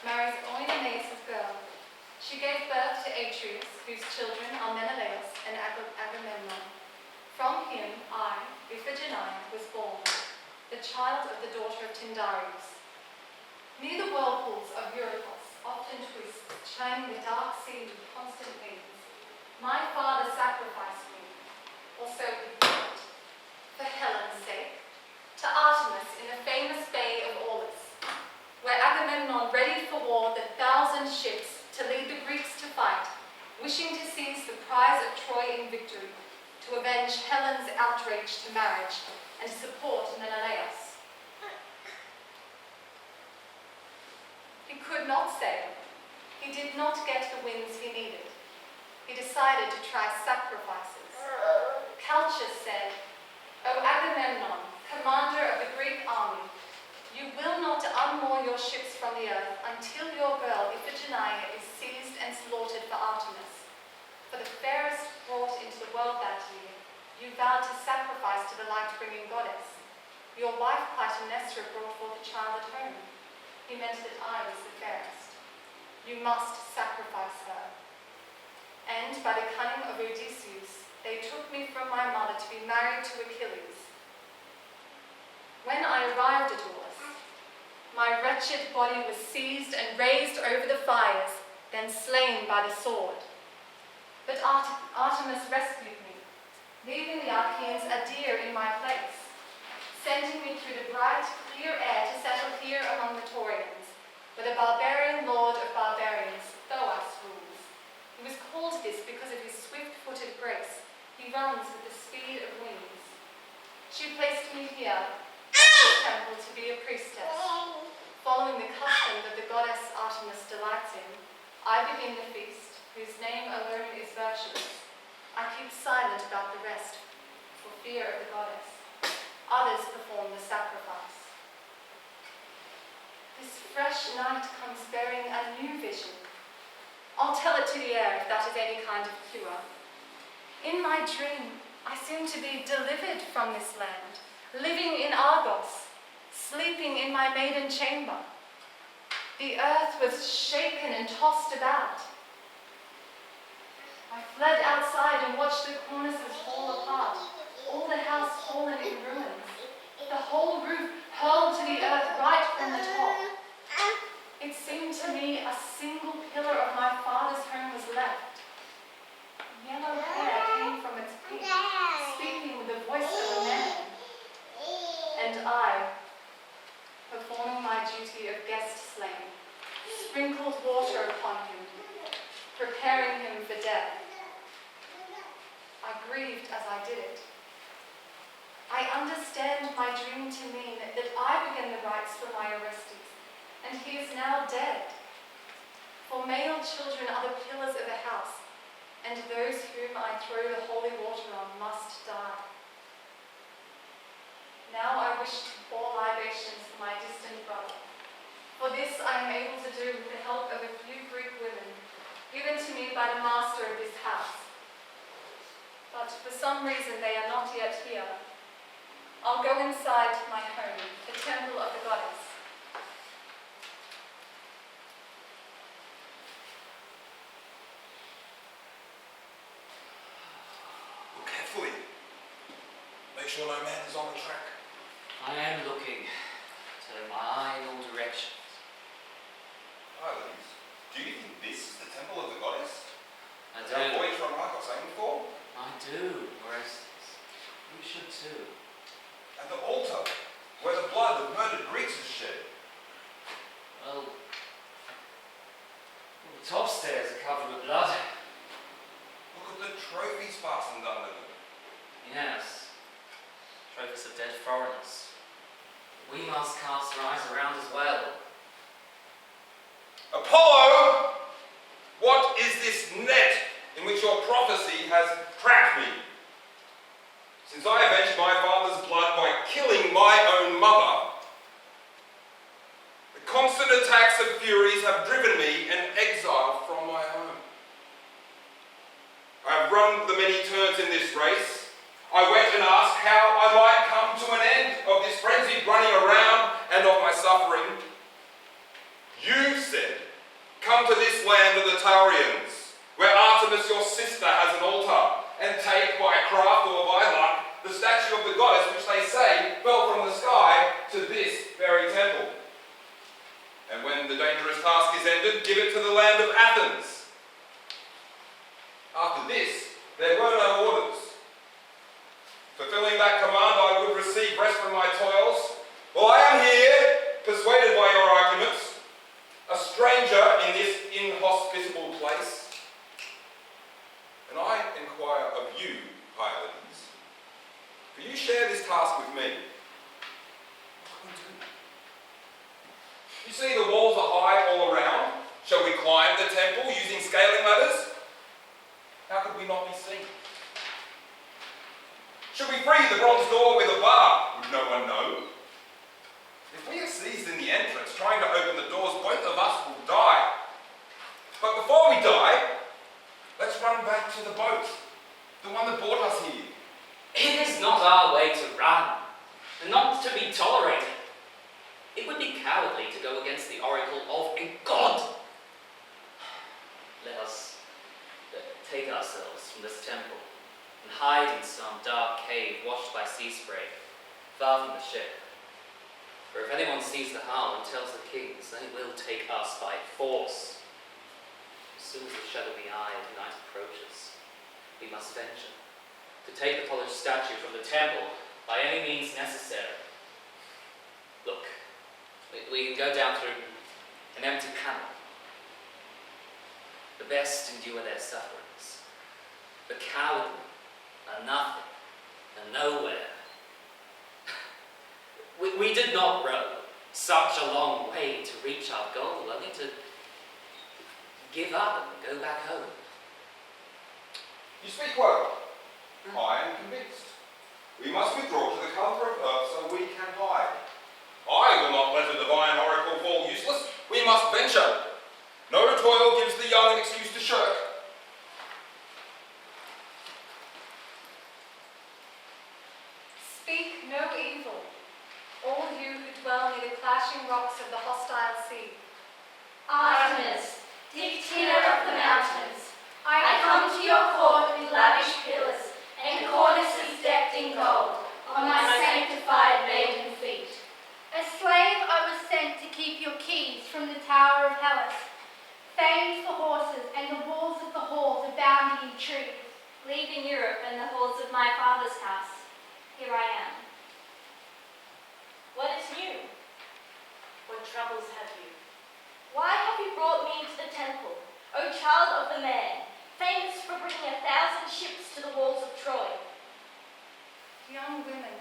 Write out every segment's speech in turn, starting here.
marries Oenomaus' girl. She gave birth to Atreus, whose children are Menelaus and Agamemnon. From him, I, Iphigenia, was born, the child of the daughter of Tyndareus. Near the whirlpools of Euripides, often twist, churning the dark sea with constant winds, my father sacrificed me, also he did, for Helen's sake, to Artemis in the famous bay of Aulis, where Agamemnon readied for war the 1,000 ships to lead the Greeks to fight, wishing to seize the prize of Troy in victory, to avenge Helen's outrage to marriage, and to support Menelaus. He could not sail. He did not get the winds he needed. He decided to try sacrifices. Calchas said, "O Agamemnon, commander of the Greek army, you will not unmoor your ships from the earth until your girl Iphigenia is seized and slaughtered for Artemis. For the fairest brought into the world that year, you vowed to sacrifice to the light-bringing goddess. Your wife Clytemnestra brought forth a child at home. He meant that I was the fairest. You must sacrifice her." And by the cunning of Odysseus, they took me from my mother to be married to Achilles. When I arrived at Aulis, my wretched body was seized and raised over the fires, then slain by the sword. But Artemis rescued me, leaving the Achaeans a deer in my place, sending me through the bright, clear air to settle here among the Taurians, where the barbarian lord of barbarians, Thoas, rules. He was called this because of his swift-footed grace. He runs with the speed of wings. She placed me here, at the temple, to be a priestess. Following the custom that the goddess Artemis delights in, I begin the feast, whose name alone is virtuous. I keep silent about the rest, for fear of the goddess. Others perform the sacrifice. This fresh night comes bearing a new vision. I'll tell it to the air if that is any kind of cure. In my dream, I seem to be delivered from this land, living in Argos, sleeping in my maiden chamber. The earth was shaken and tossed about. I fled outside and watched the cornices fall apart, all the house fallen in ruins, the whole roof hurled to the earth right from the top. It seemed to me a single pillar of my father's home was left. Yellow hair came from its peak, speaking with the voice of a man. And I, performing my duty of guest slaying, sprinkled water upon him, preparing him for death. I grieved as I did it. I understand my dream to mean that I began the rites for my Orestes, and he is now dead. For male children are the pillars of a house, and those whom I throw the holy water on must die. Now I wish to pour libations for my distant brother. For this I am able to do with the help of a few Greek women, given to me by the master of this house. But for some reason they are not yet here. I'll go inside my home, the temple of the goddess. Look carefully. Make sure no man is on the track. I am looking, turning my eye in all directions. Iles, do you think this is the temple of the goddess? I Is that do. voyage from Argos aimed for? I do, Orestes. You should too. relics of dead foreigners. We must cast our eyes around as well. Apollo! What is this net in which your prophecy has trapped me? Since I avenged my father's blood by killing my own mother, the constant attacks of furies have driven me in exile from my home. I have run the many turns in this race. I went and asked how I might come to an end of this frenzied running around and of my suffering. You said, come to this land of the Taurians, where Artemis your sister has an altar, and take by craft or by luck the statue of the goddess which they say fell from the sky to this very temple. And when the dangerous task is ended, give it to the land of Athens. After this, there were no orders. Fulfilling that command, I would receive rest from my toils. Well, I am here, persuaded by your arguments, a stranger in this inhospitable place. And I inquire of you, Euripides, for you share this task with me. What can we do? You see the walls are high all around. Shall we climb the temple using scaling ladders? How could we not be seen? Should we free the bronze door with a bar? Would no one know? If we are seized in the entrance trying to open the doors, both of us will die. But before we die, let's run back to the boat, the one that brought us here. It is not our way to run, and not to be tolerated. It would be cowardly to go against the oracle of a god. Let us take ourselves from this temple and hide in some dark cave washed by sea spray, far from the ship. For if anyone sees the harm and tells the kings, they will take us by force. As soon as the shadowy eye of night approaches, we must venture to take the polished statue from the temple by any means necessary. Look, we can go down through an empty panel. The best endure their sufferings. The cowardly are nothing and nowhere. We did not row such a long way to reach our goal, only to give up and go back home. You speak well. I am convinced. We must withdraw to the cover of earth so we can hide. I will not let a divine oracle fall useless. We must venture. No toil gives the young an excuse to shirk. Speak no evil, all you who dwell near the clashing rocks of the hostile sea. Artemis, dictator of the mountains, I come to your court with lavish pillars and cornices decked in gold on my sanctified maiden feet. A slave I was sent to keep your keys from the tower of Hellas, famed for horses and the walls of the halls abounding in trees. Leaving Europe and the halls of my father's house, here I am. What is new? What troubles have you? Why have you brought me into the temple, O child of the man, famous for bringing 1,000 ships to the walls of Troy? Young women,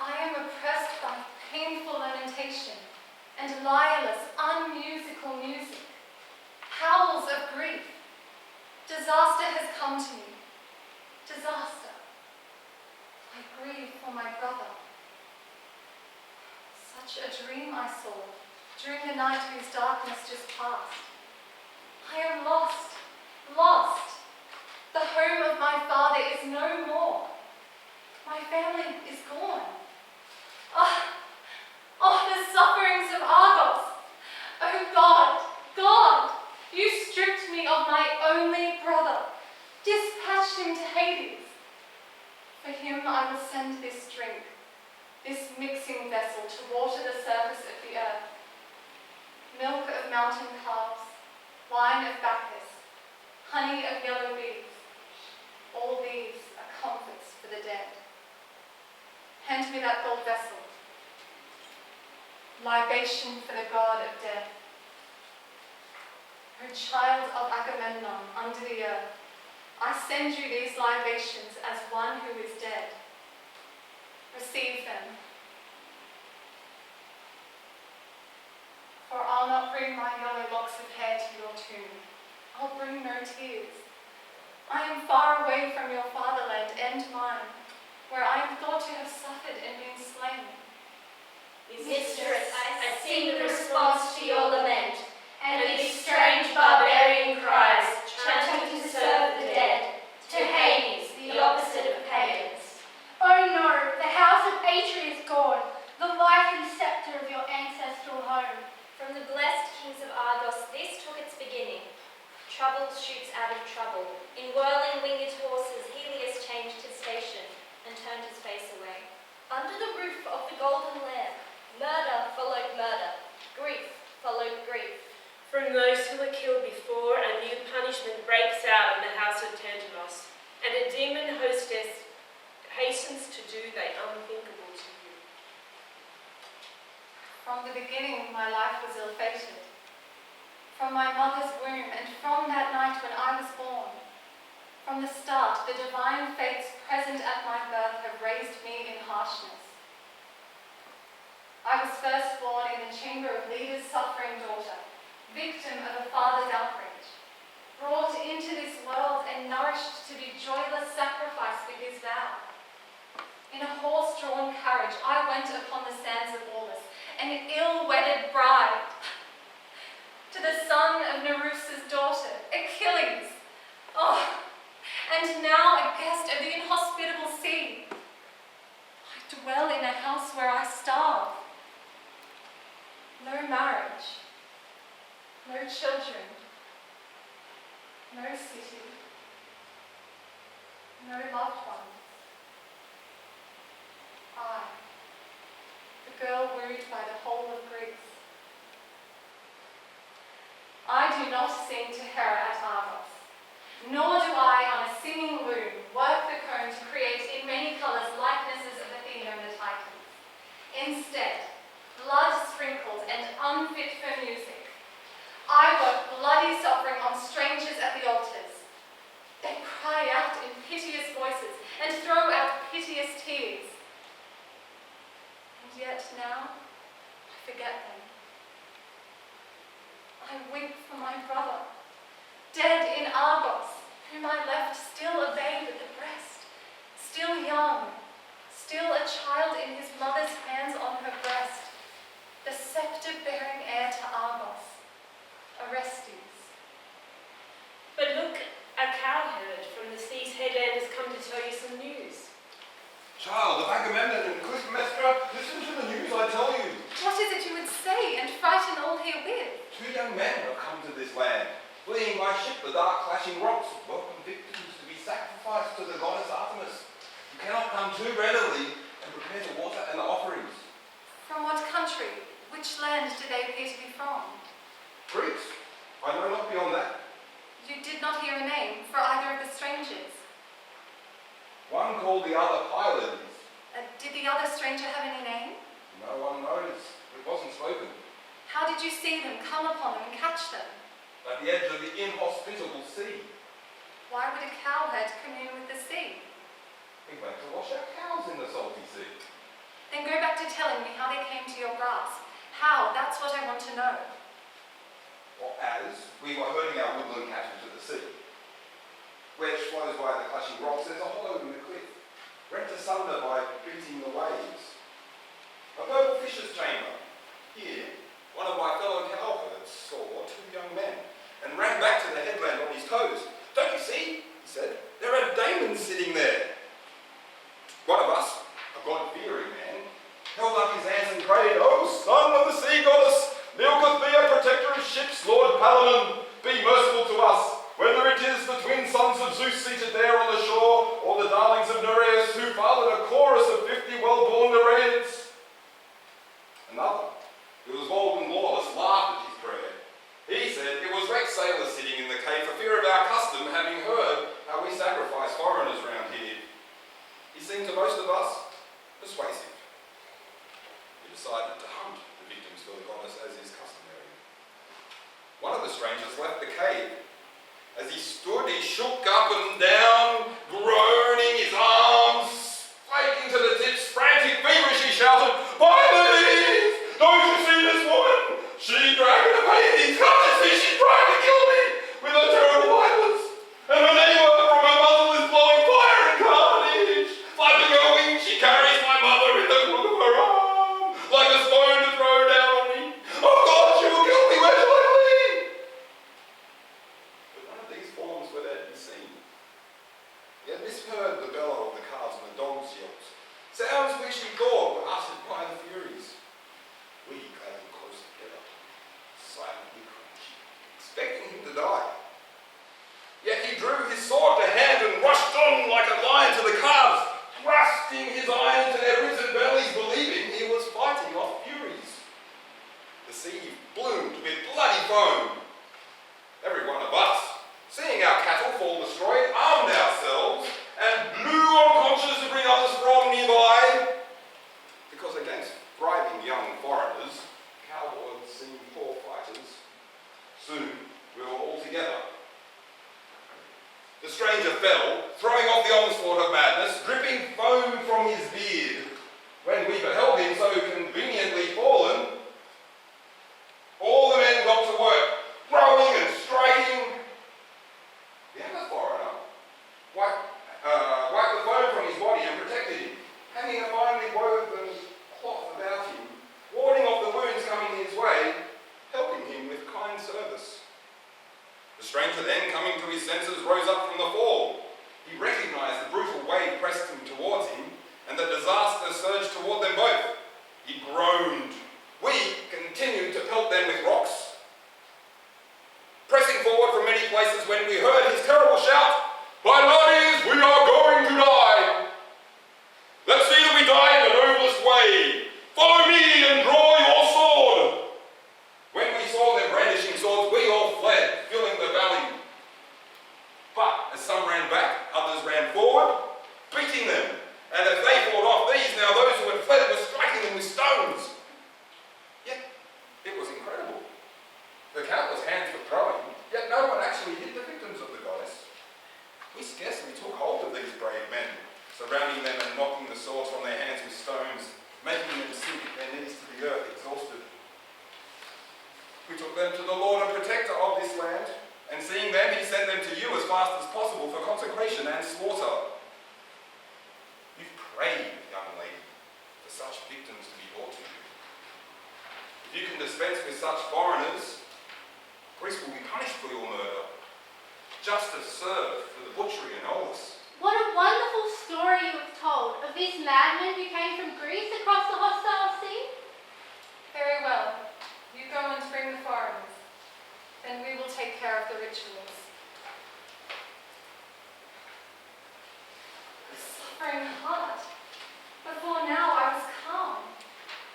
I am oppressed by painful lamentation and lyreless, unmusical music, howls of grief. Disaster has come to me. Disaster. I grieve for my brother. Such a dream I saw during the night whose darkness just passed. I am lost, lost. The home of my father is no more. My family is gone. The sufferings of Argos. Oh God, God, you stripped me of my only brother, dispatched him to Hades. For him I will send this drink, this mixing vessel to water the surface of the earth. Milk of mountain calves, wine of Bacchus, honey of yellow bees. All these are comforts for the dead. Hand me that gold vessel. Libation for the god of death. O child of Agamemnon under the earth, I send you these libations as one who is dead. bring my yellow locks of hair to your tomb. I'll bring no tears. I am far away from your fatherland and mine, where I am thought to have suffered and been slain. Mistress, I sing the response to your lament, and these strange barbarian cries, chanting to serve the dead, to Hades, the opposite of pagans. Oh no, the house of Atria is gone, the light and sceptre of your ancestral home. From the blessed kings of Argos, this took its beginning. Trouble shoots out of trouble. In whirling winged horses, Helios changed his station and turned his face away. Under the roof of the golden lamp, murder followed murder, grief followed grief. From those who were killed before, a new punishment breaks out in the house of Tantalos, and a demon hostess hastens to do the unthinkable to you. From the beginning, my life was ill-fated. From my mother's womb, and from that night when I was born. From the start, the divine fates present at my birth have raised me in harshness. I was first born in the chamber of Leda's suffering daughter, victim of a father's outrage, brought into this world and nourished to be joyless sacrifice for his vow. In a horse-drawn carriage, I went upon the sands of Aulis, an ill-wedded bride, to the son of Nereus's daughter, Achilles. Oh, and now a guest of the inhospitable sea. I dwell in a house where I starve. No marriage, no children, no city, no loved ones. I, the girl wooed by the whole of Greece. I do not sing to Hera at Argos, nor do I on a singing loom work the cone to create in many colours likenesses of Athena and the Titans. Instead, blood sprinkled and unfit for music, I work bloody suffering on strangers at the altars. They cry out in piteous voices and throw out piteous tears. And yet now, I forget them. I weep for my brother, dead in Argos, whom I left still a babe at the breast, still young, still a child in his mother's hands on her breast, the sceptre-bearing heir to Argos, Orestes. But look, a cowherd from the sea's headland has come to tell you some news. Child of Agamemnon and Clytemnestra, listen to the news I tell you. What is it you would say and frighten all herewith? 2 young men have come to this land, fleeing by ship the dark clashing rocks, welcome victims to be sacrificed to the goddess Artemis. You cannot come too readily and prepare the water and the offerings. From what country? Which land do they appear to be from? Greeks, I know not beyond that. You did not hear a name for either of the strangers. One called the other Pylades. Did the other stranger have any name? No one knows. It wasn't spoken. How did you see them, come upon them, and catch them? At the edge of the inhospitable sea. Why would a cowherd commune with the sea? We went to wash our cows in the salty sea. Then go back to telling me how they came to your grasp. How? That's what I want to know. Or as we were herding our woodland cattle to the sea, which flows by the clashing rocks, there's a hollow in the cliff, rent asunder by beating the waves. A purple fisher's chamber. Here, one of my fellow cowherds saw 2 young men and ran back to the headland on his toes. Don't you see? He said. There are daemons sitting there. One of us, a God-fearing man, held up his hands and prayed, "O son of the sea goddess, Leucothea, protector of ships, Lord Palamon, be merciful to us, whether it is the twin sons of Zeus seated there on the shore, or the darlings of Nereus who fathered a chorus of 50 well-born Nereids." Another, who was bold and lawless, laughed at his prayer. He said it was wrecked sailors sitting in the cave for fear of our custom, having heard how we sacrifice foreigners round here. He seemed to most of us persuasive. We decided to hunt the victims for the goddess as is customary. One of the strangers left the cave. As he stood, he shook up and down, groaning, his arms flaking to the tips, frantic, feverish, he shouted, "Pylades! Don't you see this woman? She dragged a baby which we thought were uttered by the Furies. We came close together, silently crouching, expecting him to die. Yet he drew his sword to hand and rushed on like a lion to the calves, thrusting his eye into their ribs and bellies, believing he was fighting off Furies. The sea bloomed with bloody foam. Every one of us, seeing our cattle fall destroyed, armed ourselves and blew on conches to bring others from nearby. Because against thriving young foreigners, cowboys seem poor fighters. Soon we were all together. The stranger fell, throwing off the onslaught of madness, dripping foam from his beard. When we beheld him so conveniently fallen, all the men got to work, throwing and striking. The other foreigner wiped the foam from his body and protected him, hanging a finely woven cloth about him, warding off the wounds coming his way, helping him with kind service. The stranger then, coming to his senses, rose up from the fall. He recognized the brutal wave pressed him towards him, and the disaster surged toward them both. He groaned. We continued to pelt them with rocks. Pressing forward from many places when we heard his terrible shout, "My laddies, we are going to die! Let's see that we die in the noblest way. Follow me and draw your sword!" When we saw them brandishing swords, we all fled, filling the valley. But as some ran back, others ran forward, beating them. And as they fought off these, now those who had fled were striking them with stones. Yet it was incredible. The countless hands were throwing, yet no one actually hit the victims of the goddess. We scarcely took hold of these brave men, surrounding them and knocking the swords from their hands with stones, making them sink their knees to the earth, exhausted. We took them to the Lord and Protector of this land, and seeing them, he sent them to you as fast as possible for consecration and slaughter. You've prayed, young lady, for such victims to be brought to you. If you can dispense with such foreigners, priests will be punished for your murder. Justice served for the butchery and Olus. What a wonderful story you have told of this madman who came from Greece across the hostile sea. Very well. You go and bring the foreigners. Then we will take care of the rituals. A suffering heart. Before now I was calm,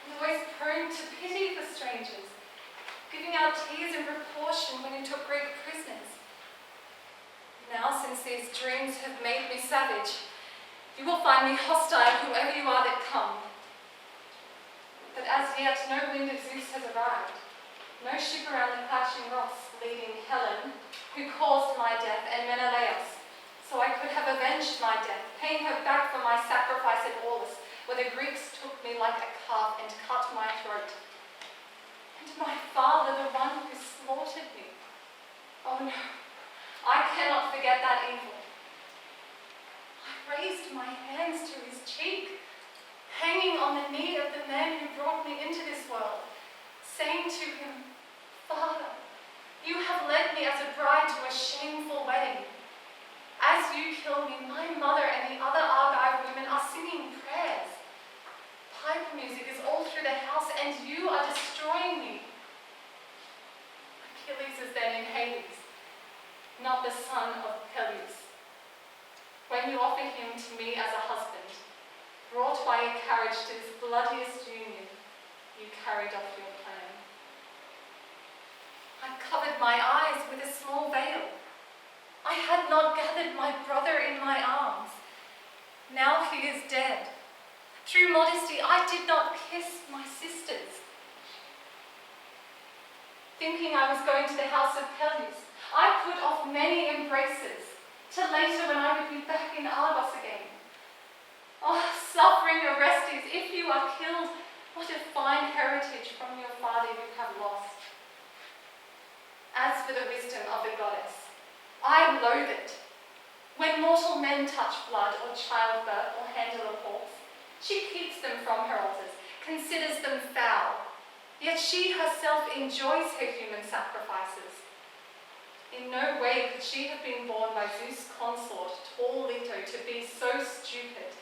and always prone to pity for strangers, giving out tears in proportion when you took Greek prisoners. Now, since these dreams have made me savage, you will find me hostile whoever you are that come. But as yet no wind of Zeus has arrived, no ship around the clashing rocks leading Helen, who caused my death, and Menelaus, so I could have avenged my death, paying her back for my sacrifice at Aulis, where the Greeks took me like a calf and cut my throat. And my father, the one who slaughtered me. Oh no, I cannot forget that evil. I raised my hands to his cheek, hanging on the knee of the man who brought me into this world, saying to him, "Father, you have led me as a bride to a shameful wedding. As you kill me, my mother and the other Argive women are singing prayers. Pipe music is all through the house, and you are destroying me." Achilles is then in Hades, not the son of Peleus. When you offer him to me as a husband, brought by a carriage to this bloodiest union, you carried off your plan. I covered my eyes with a small veil. I had not gathered my brother in my arms. Now he is dead. Through modesty, I did not kiss my sisters. Thinking I was going to the house of Peleus, I put off many embraces, till later when I would be back in Argos again. Oh, suffering Orestes, if you are killed, what a fine heritage from your father you have lost. As for the wisdom of the goddess, I loathe it. When mortal men touch blood or childbirth or handle a corpse, she keeps them from her altars, considers them foul. Yet she herself enjoys her human sacrifices. In no way could she have been born by Zeus' consort, tall Leto, to be so stupid.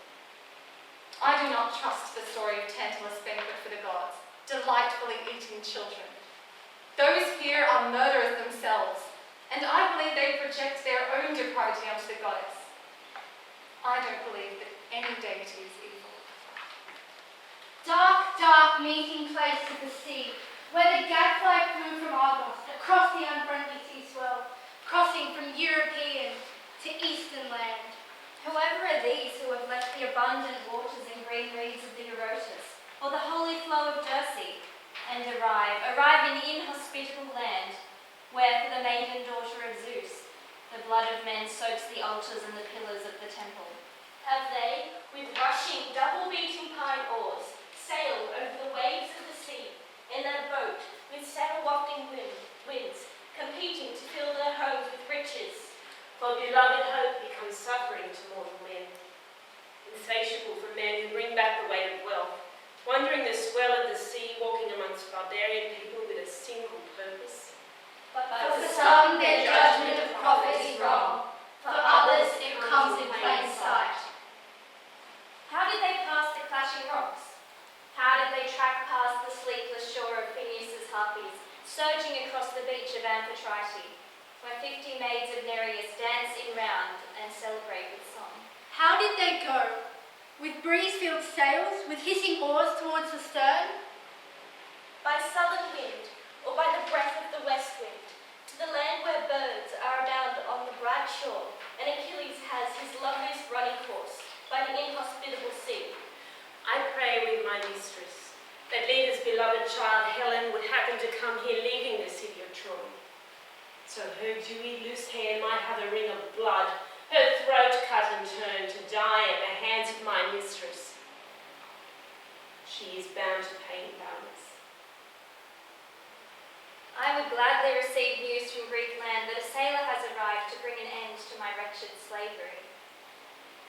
I do not trust the story of Tantalus' banquet for the gods, delightfully eating children. Those here are murderers themselves, and I believe they project their own depravity onto the goddess. I don't believe that any deity is evil. Dark, dark meeting place of the sea, where the gadfly flew from Argos, across the unfriendly sea swell, crossing from European to Eastern land. Whoever are these who have left the abundant waters and green reeds of the Euripides, or the holy flow of Jersey, and arrive in the inhospitable land, where for the maiden daughter of Zeus, the blood of men soaks the altars and the pillars of the temple? Have they, with rushing, double-beating pine oars, sailed over the waves of the sea, in their boat, with sail-wafting winds, competing to fill their homes with riches? For beloved hope becomes suffering to mortal men, insatiable for men who bring back the weight of wealth, wandering the swell of the sea, walking amongst barbarian people with a single purpose. But For some, their judgment of prophet is wrong. For others, it comes in plain sight. how did they pass the clashing rocks? How did they track past the sleepless shore of Phineus's harpies, surging across the beach of Amphitrite, where 50 maids of Nereus dance in round and celebrate with song? How did they go? With breeze-filled sails, with hissing oars towards the stern? By southern wind, or by the breath of the west wind, to the land where birds are abound on the bright shore, and Achilles has his loveliest running course by the inhospitable sea. I pray with my mistress that Leda's beloved child Helen would happen to come here leaving the city of Troy. So her dewy loose hand might have a ring of blood, her throat cut and turned to die at the hands of my mistress. She is bound to pay in balance. I would gladly receive news from Greek land that a sailor has arrived to bring an end to my wretched slavery.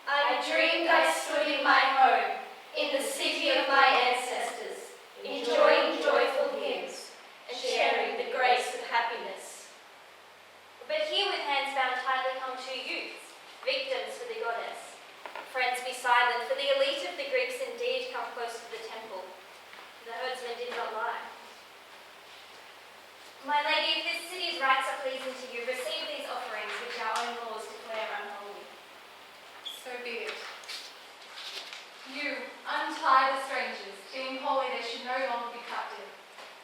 I dreamed I stood in my home, in the city of my ancestors, enjoying joyful hymns, and sharing the grace of happiness. But here with hands bound tightly hung two youths, victims for the goddess. Friends, be silent, for the elite of the Greeks indeed come close to the temple. The herdsman did not lie. My lady, if this city's rites are pleasing to you, receive these offerings which our own laws declare unholy. So be it. You, untie the strangers, deem holy they should no longer be captive.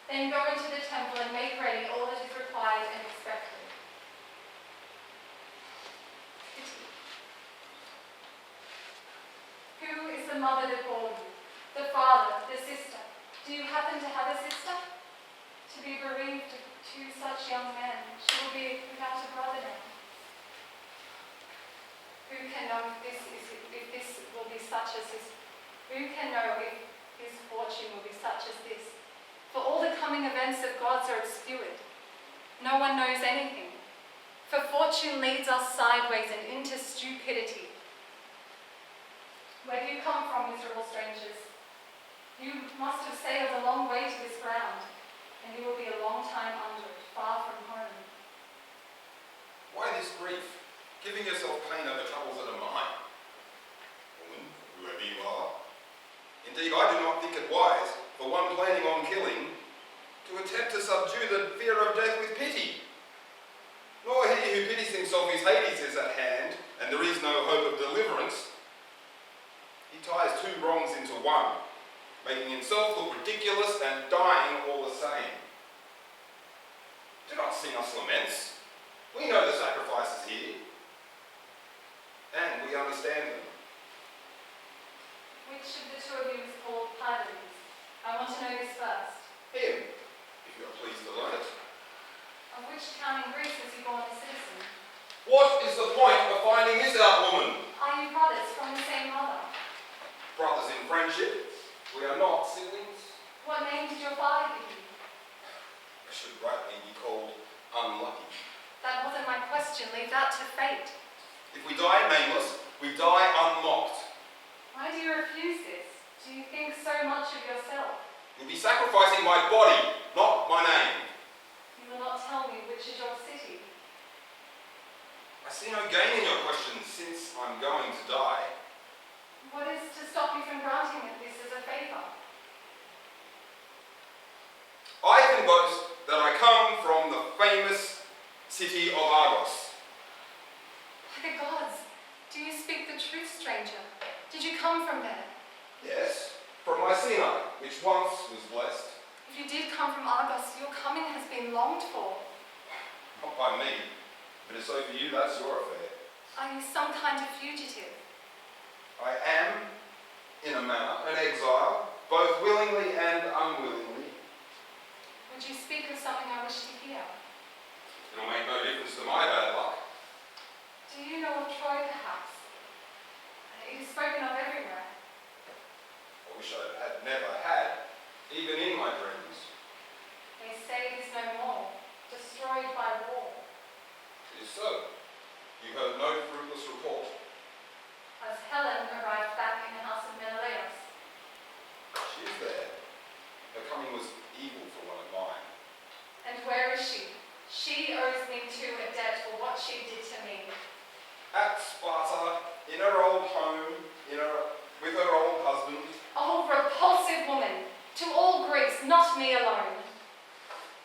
Then go into the temple and make ready all that is required and expected. Pity. Who is the mother that bore you? The father, the sister? Do you happen to have a sister? To be bereaved of two such young men, she will be without a brother now. Who can know if this will be such as his? Who can know if his fortune will be such as this? For all the coming events of gods are obscured. No one knows anything. For fortune leads us sideways and into stupidity. Where do you come from, miserable strangers? You must have sailed a long way to this ground, and you will be a long time under it, far from home. Why this grief? Giving yourself pain over troubles that are mine? Woman, whoever you are. Indeed, I do not think it wise for one planning on killing to attempt to subdue the fear of death with pity. Nor he who pities himself his Hades is at hand, and there is no hope of deliverance. He ties two wrongs into one, making himself look ridiculous and dying all the same. Do not sing us laments. We know the sacrifices here, and we understand them. Which of the two of you is called Pylades? I want to know this first. Him, if you are pleased to learn it. Of which town in Greece was he born a citizen? What is the point of finding this out, woman? Are you brothers from the same mother? Brothers in friendship, we are not siblings. What name did your father give you? I should rightly be called unlucky. That wasn't my question. Leave that to fate. If we die nameless, we die unmocked. Why do you refuse this? Do you think so much of yourself? You'll be sacrificing my body, not my name. You will not tell me which is your city. I see no gain in your questions since I'm going to die. What is to stop you from granting it this as a favour? I can boast that I come from the famous city of Argos. By the gods, do you speak the truth, stranger? Did you come from there? Yes, from Mycenae, which once was blessed. If you did come from Argos, your coming has been longed for. Not by me, but if so for you, that's your affair. Are you some kind of fugitive? I am, in a manner, an exile, both willingly and unwillingly. Would you speak of something I wish to hear? It'll make no difference to my bad luck. Do you know of Troy, perhaps? It is spoken of everywhere. I wish I had never had, even in my dreams. They say it is no more, destroyed by war. It is so. You heard no fruitless report. As Helen arrived back in the house of Menelaus. She is there. Her coming was evil for one of mine. And where is she? She owes me too a debt for what she did to me. At Sparta, in her old home, with her old husband. Oh, repulsive woman! To all Greeks, not me alone.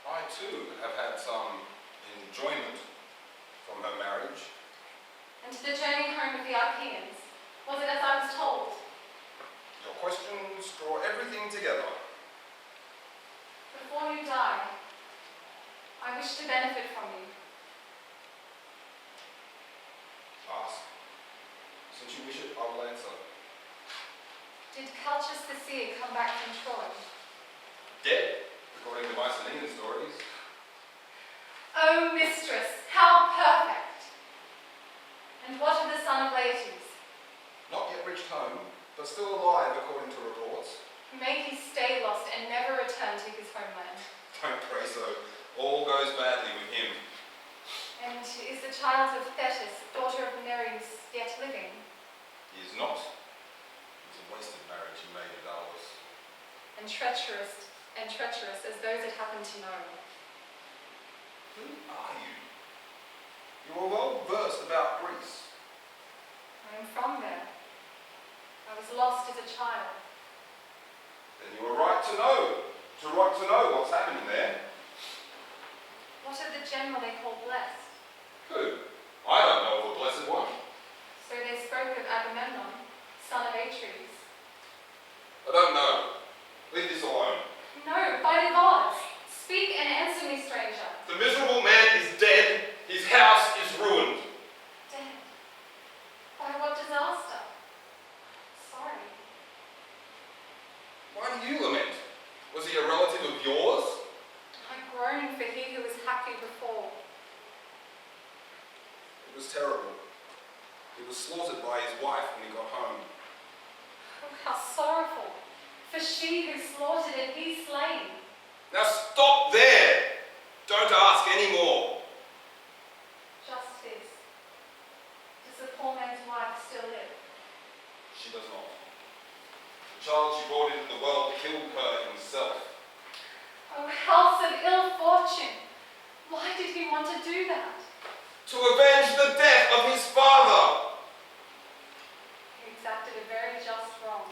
I too have had some enjoyment from her marriage. And to the journey home of the Archaeans, was it as I was told? Your questions draw everything together. Before you die, I wish to benefit from you. Ask. Since you wish it, I will answer. Did Calchas the seer come back from Troy? Dead, according to Mycenaean stories. Oh, mistress, how perfect! And what of the son of Laertes? Not yet reached home, but still alive according to reports. May he stay lost and never return to his homeland. Don't pray so. All goes badly with him. And is the child of Thetis, daughter of Nereus, yet living? He is not. It was a wasted marriage he made at Argos. And treacherous as those that happen to know. Who are you? You are well versed about Greece. I am from there. I was lost as a child. Then you are right to know. To know what's happening there. What of the general they call blessed? Who? I don't know of the blessed one. So they spoke of Agamemnon, son of Atreus. I don't know. Leave this alone. No, by the gods! Speak and answer me, stranger. The miserable man is dead. His house is ruined. Dead. By what disaster? Sorry. Why do you lament? Was he a relative of yours? I groan for he who was happy before. It was terrible. He was slaughtered by his wife when he got home. Oh, how sorrowful. For she who slaughtered and he slain. Now stop there! Don't ask any more. Just this. Does the poor man's wife still live? She does not. The child she brought into the world killed her himself. Oh, house of ill fortune! Why did he want to do that? To avenge the death of his father! He exacted a very just wrong.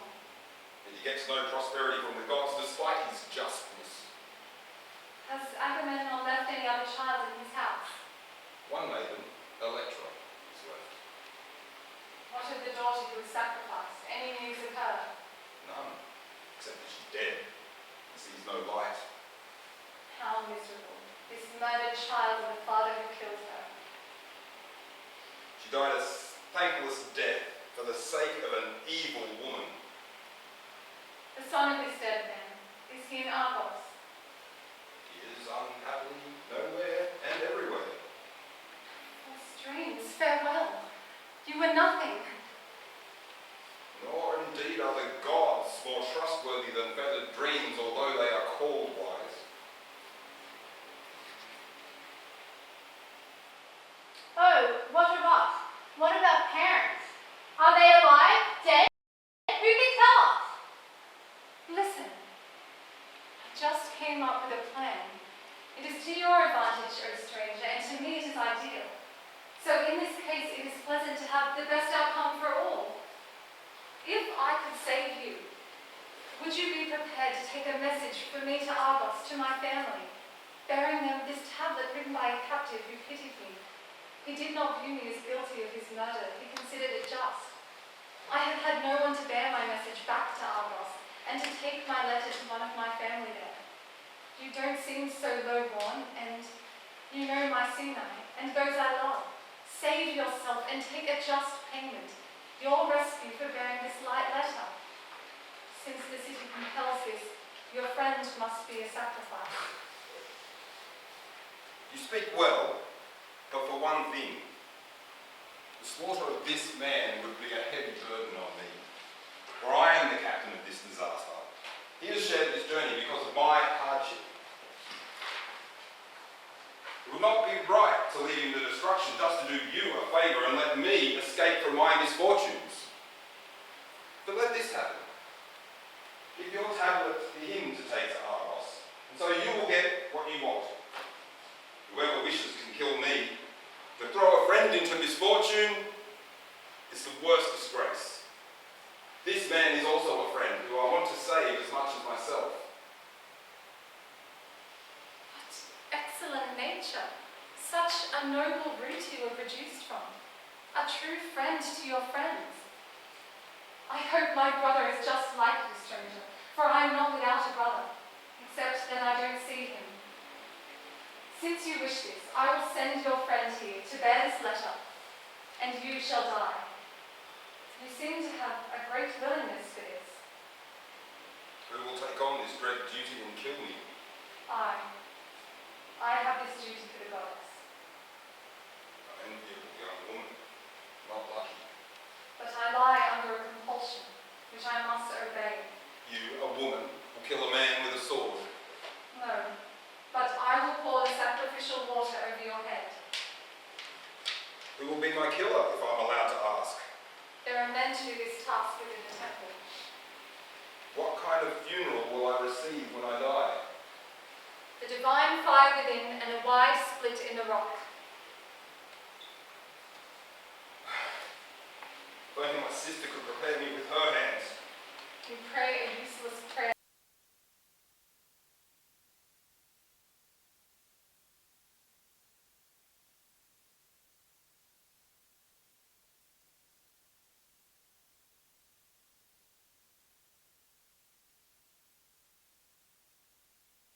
And he gets no prosperity from the gods despite his justness. Has Agamemnon left any other child in his house? One maiden, Electra, is left. What of the daughter who was sacrificed? Any news of her? None, except that she's dead and sees no light. How miserable. This murdered child and the father who killed her. She died a thankless death for the sake of an evil woman. The son of this dead man, is he in Argos? He is unhappily nowhere and everywhere. False dreams, farewell. You were nothing. Nor indeed are the gods more trustworthy than feathered dreams, although they are called wise. Oh, what of us? What about parents? Are they alive? Dead? Who can tell us? Listen. I just came up with a plan. It is to your advantage, O stranger, and to me it is ideal. So in this case, it is pleasant to have the best outcome for all. If I could save you, would you be prepared to take a message from me to Argos, to my family, bearing them this tablet written by a captive who pitied me? He did not view me as guilty of his murder. He considered it just. I have had no one to bear my message back to Argos and to take my letter to one of my family there. You don't seem so low-born, and you know my Sinai and those I love. Save yourself and take a just payment, your rescue for bearing this light letter. Since the city compels this, your friend must be a sacrifice. You speak well, but for one thing, the slaughter of this man would be a heavy burden on me, for I am the captain of this disaster. He has shared this journey because of my hardship. It would not be right to lead him to destruction just to do you a favour and let me escape from my misfortunes. But let this happen. Give your tablet to him to take to Argos, and so you will get what you want. Whoever wishes can kill me. To throw a friend into misfortune is the worst disgrace. This man is also a friend who I want to save as much as myself. What excellent nature! Such a noble root you were produced from. A true friend to your friends. I hope my brother is just like you, stranger, for I am not without a brother, except that I don't see him. Since you wish this, I will send your friend here to bear this letter, and you shall die. You seem to have a great willingness for this. Who will take on this dread duty and kill me? I have this duty for the goddess. An enviable young woman, not lucky. But I lie under a compulsion, which I must obey. You, a woman, will kill a man with a sword. No, but I will pour the sacrificial water over your head. Who will be my killer if I'm allowed to ask? There are men to do this task within the temple. What kind of funeral will I receive when I die? The divine fire within and a wide split in the rock. If only my sister could prepare me with her hands. You pray a useless prayer.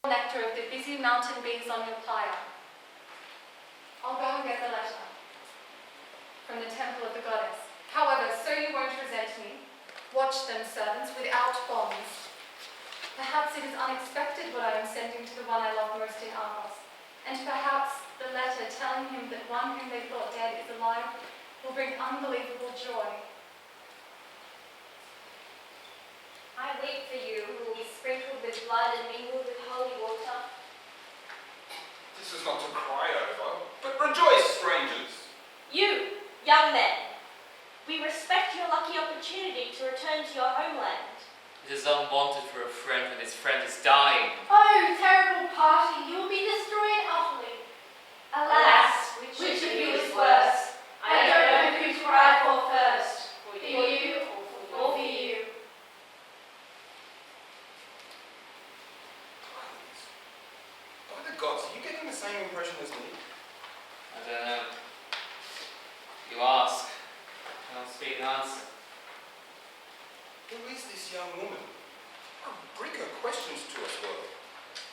Nectar of the busy mountain bees on your pyre. I'll go and get the letter from the temple of the goddess. However, so you won't resent me, watch them, servants, without bonds. Perhaps it is unexpected what I am sending to the one I love most in Argos, and perhaps the letter telling him that one whom they thought dead is alive will bring unbelievable joy. I weep for you who will be sprinkled with blood and mingled with holy water. This is not to cry over, but rejoice, strangers. You, young men, we respect your lucky opportunity to return to your homeland. It is unwanted for a friend when his friend is dying. Oh, terrible party, you will be destroyed utterly. Alas, which of you is worse? I don't know who to cry for first, for you or for you. By the gods, are you getting the same impression as me? I don't know. You ask, I'll speak and answer. Who is this young woman? What bring her questions to us, world?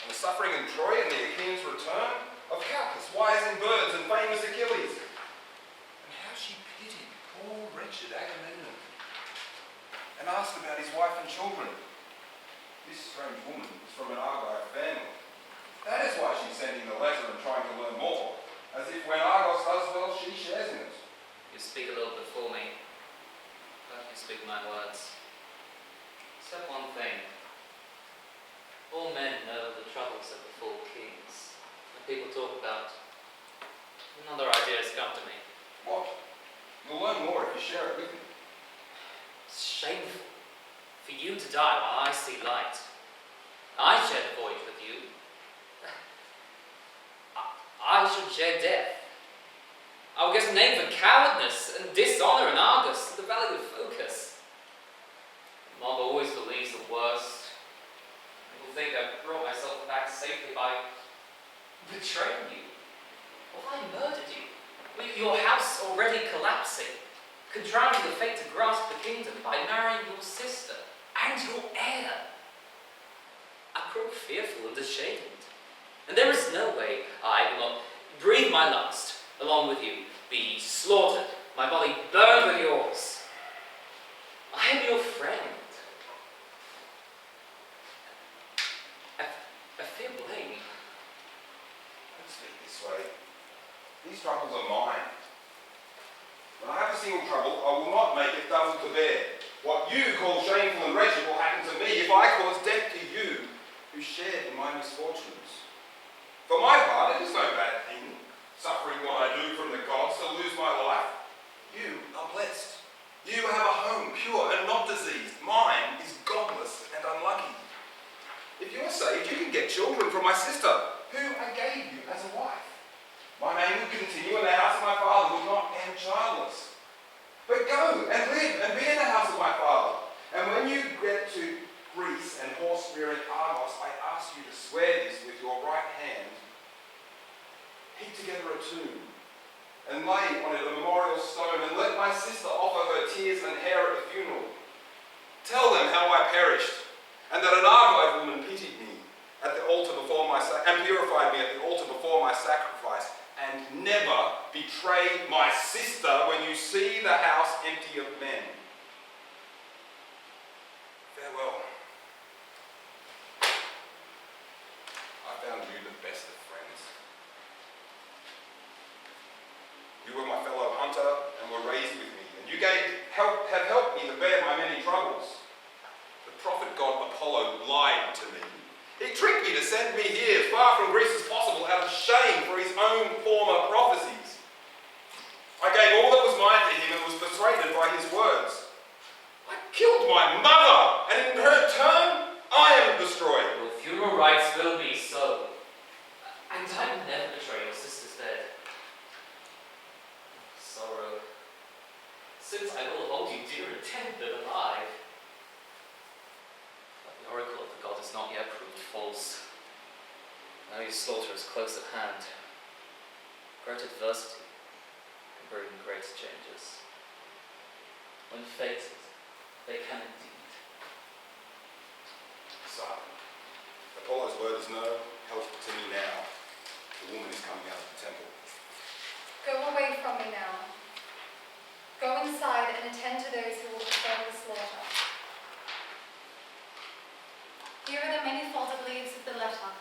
On the suffering in Troy and the Achaeans' return? Of Calchas, wise in birds, and famous Achilles? And how she pitied poor wretched Agamemnon, and asked about his wife and children. This strange woman is from an Argive family. That is why she's sending the letter and trying to learn more, as if when Argos does well, she shares in it. You speak a little before me. Let me speak my words. Except one thing. All men know the troubles that befall kings. When people talk about, another idea has come to me. What? You'll learn more if you share it with me. It's shameful for you to die while I see light. I share the void with you. I should share death. I will get a name for cowardness and dishonor in Argos, the valley of Focus. Mom always believes the worst. People think I've brought myself back safely by betraying you. Or if I murdered you, with your house already collapsing, contriving the fate to grasp the kingdom by marrying your sister and your heir. I grow fearful and ashamed, and there is no way I will not breathe my last along with you, be slaughtered, my body burned with yours. I am your friend. I fear blame. Don't speak this way. These troubles are mine. When I have a single trouble, I will not make it double to bear. What you call shameful and wretched will happen to me if I cause death to you, who shared in my misfortunes. For my part, it is no bad thing, suffering what I do from the gods to lose my life. You are blessed. You have a home, pure and not diseased. Mine is godless and unlucky. If you are saved, you can get children from my sister, who I gave you as a wife. My name would continue, and the house of my father would not end childless. But go and live and be in the house of my father. And when you get to Greece and horse-rearing Argos, I ask you to swear this with your right hand. Heap together a tomb, and lay on it a memorial stone, and let my sister offer her tears and hair at the funeral. Tell them how I perished, and that an Argive woman pitied me at the altar before and purified me at the altar before my sacrifice, and never betray my sister when you see the house empty of men. Farewell. I found you the best of friends. You were my fellow hunter and were raised with me, and you have helped me to bear my many troubles. The prophet god Apollo lied to me. He tricked me to send me here, far from Greece as possible, out of shame for his own former prophecies. I gave all that was mine to him and was persuaded by his words. I killed my mother, and in her turn, I am destroyed. Your funeral rites will be so, and I will never betray your sister's dead. Sorrow, since I will hold you dearer dead than alive. But the oracle of the god has not yet proved false. Now your slaughter is close at hand. Great adversity can bring great changes. When fated, they can indeed. Son, Apollo's word is no help to me now. The woman is coming out of the temple. Go away from me now. Go inside and attend to those who will perform the slaughter. Here are the many folded leaves of the letter.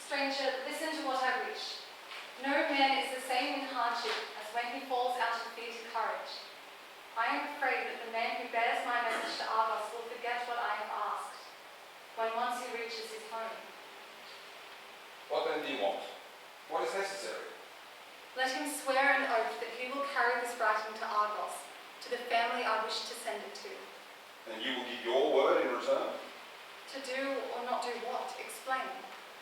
Stranger, listen to what I wish. No man is the same in hardship as when he falls out of defeated courage. I am afraid that the man who bears my message to Argos will forget what I have asked when once he reaches his home. What then do you want? What is necessary? Let him swear an oath that he will carry this writing to Argos, to the family I wish to send it to. And you will give your word in return? To do or not do what? Explain.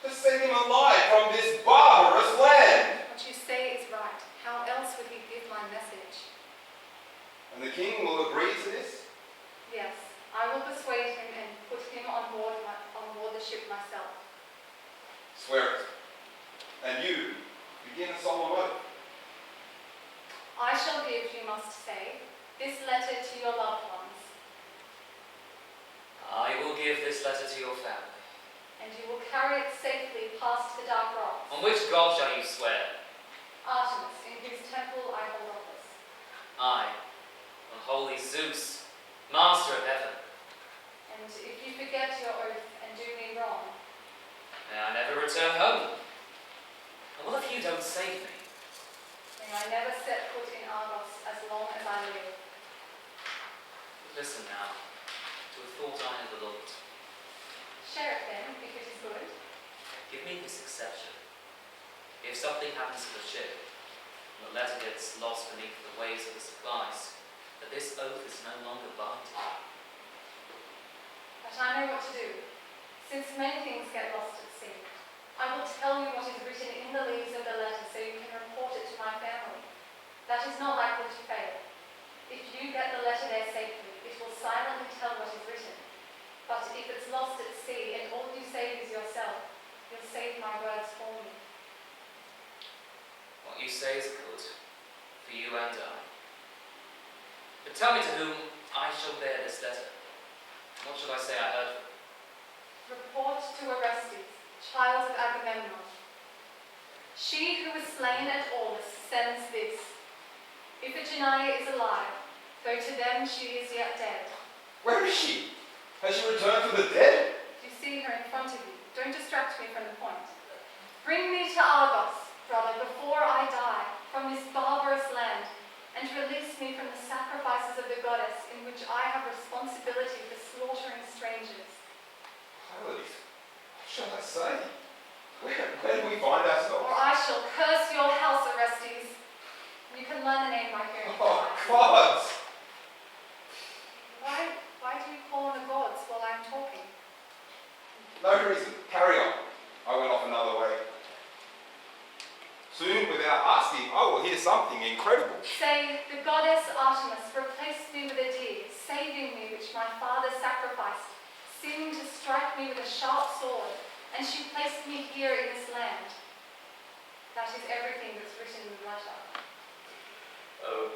To send him alive from this barbarous land. What you say is right. How else would he give my message? And the king will agree to this? Yes, I will persuade him and put him on board the ship myself. Swear it. And you, begin a solemn oath. I shall give, you must say, this letter to your loved ones, I will give this letter to your family. and you will carry it safely past the dark rocks. On which god shall you swear? Artemis, in whose temple I hold office. I, on holy Zeus, master of heaven. And if you forget your oath and do me wrong, May I never return home. And what if you don't save me? may I never set foot in Argos as long as I live. Listen now to a thought I have developed. Share it then, if it is good. Give me this exception. If something happens to the ship, and the letter gets lost beneath the waves of the supplies, that this oath is no longer binding. But I know what to do. Since many things get lost at sea, I will tell you what is written in the leaves of the letter so you can report it to my family. That is not likely to fail. If you get the letter there safely, it will silently tell what is written. But if it's lost at sea and all you save is yourself, you'll save my words for me. What you say is good, for you and I. But tell me to whom I shall bear this letter. What shall I say I heard from? Report to Orestes, child of Agamemnon. She who was slain at Aulis sends this. Iphigenia is alive, though to them she is yet dead. Where is she? Has she returned from the dead? You see her in front of you. Don't distract me from the point. Bring me to Argos, brother, before I die, from this barbarous land, and release me from the sacrifices of the goddess in which I have responsibility for slaughtering strangers. Pylades, what shall I say? Where do we find ourselves? Or I shall curse your house, Orestes. You can learn the name by hearing it. Oh, gods! Why do you call on the gods while I'm talking? No reason. Carry on. I went off another way. Soon, without asking, I will hear something incredible. Say, the goddess Artemis replaced me with a deer, saving me which my father sacrificed, seeming to strike me with a sharp sword, and she placed me here in this land. That is everything that's written in the letter. Oh,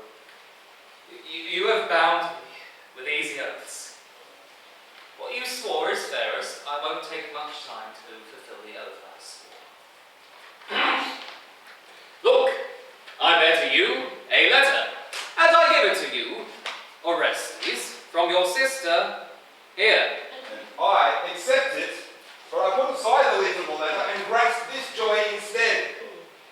you have bound me with easy oaths. What you swore is fairest. I won't take much time to fulfill the oath I swore. Look, I bear to you a letter, and I give it to you, Orestes, from your sister, here. And I accept it, but I put aside the leaf of the letter and grasp this joy instead.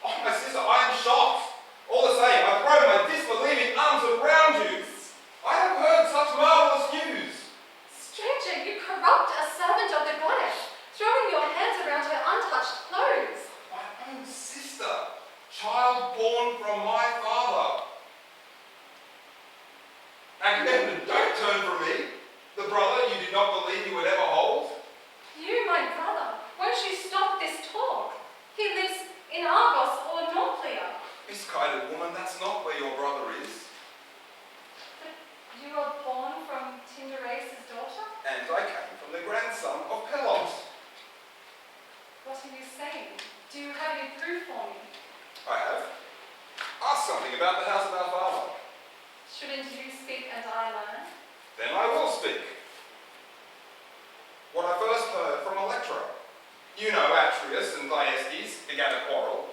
Oh, my sister, I am shocked. All the same, I throw my disbelieving arms around you. I have heard such marvelous news. Stranger, you corrupt a servant of the goddess, throwing your hands around her untouched clothes. My own sister, child born from my father. Agamemnon, don't turn from me. The brother you did not believe you would ever hold. You, my brother, won't you stop this talk? He lives in Argos or Nauplia. Misguided woman, that's not where your brother is. But you were born from Tyndareus' daughter? And I came from the grandson of Pelops. What are you saying? Do you have any proof for me? I have. Ask something about the house of our father. Shouldn't you speak and I learn? Then I will speak. What I first heard from Electra. You know Atreus and Thyestes began a quarrel.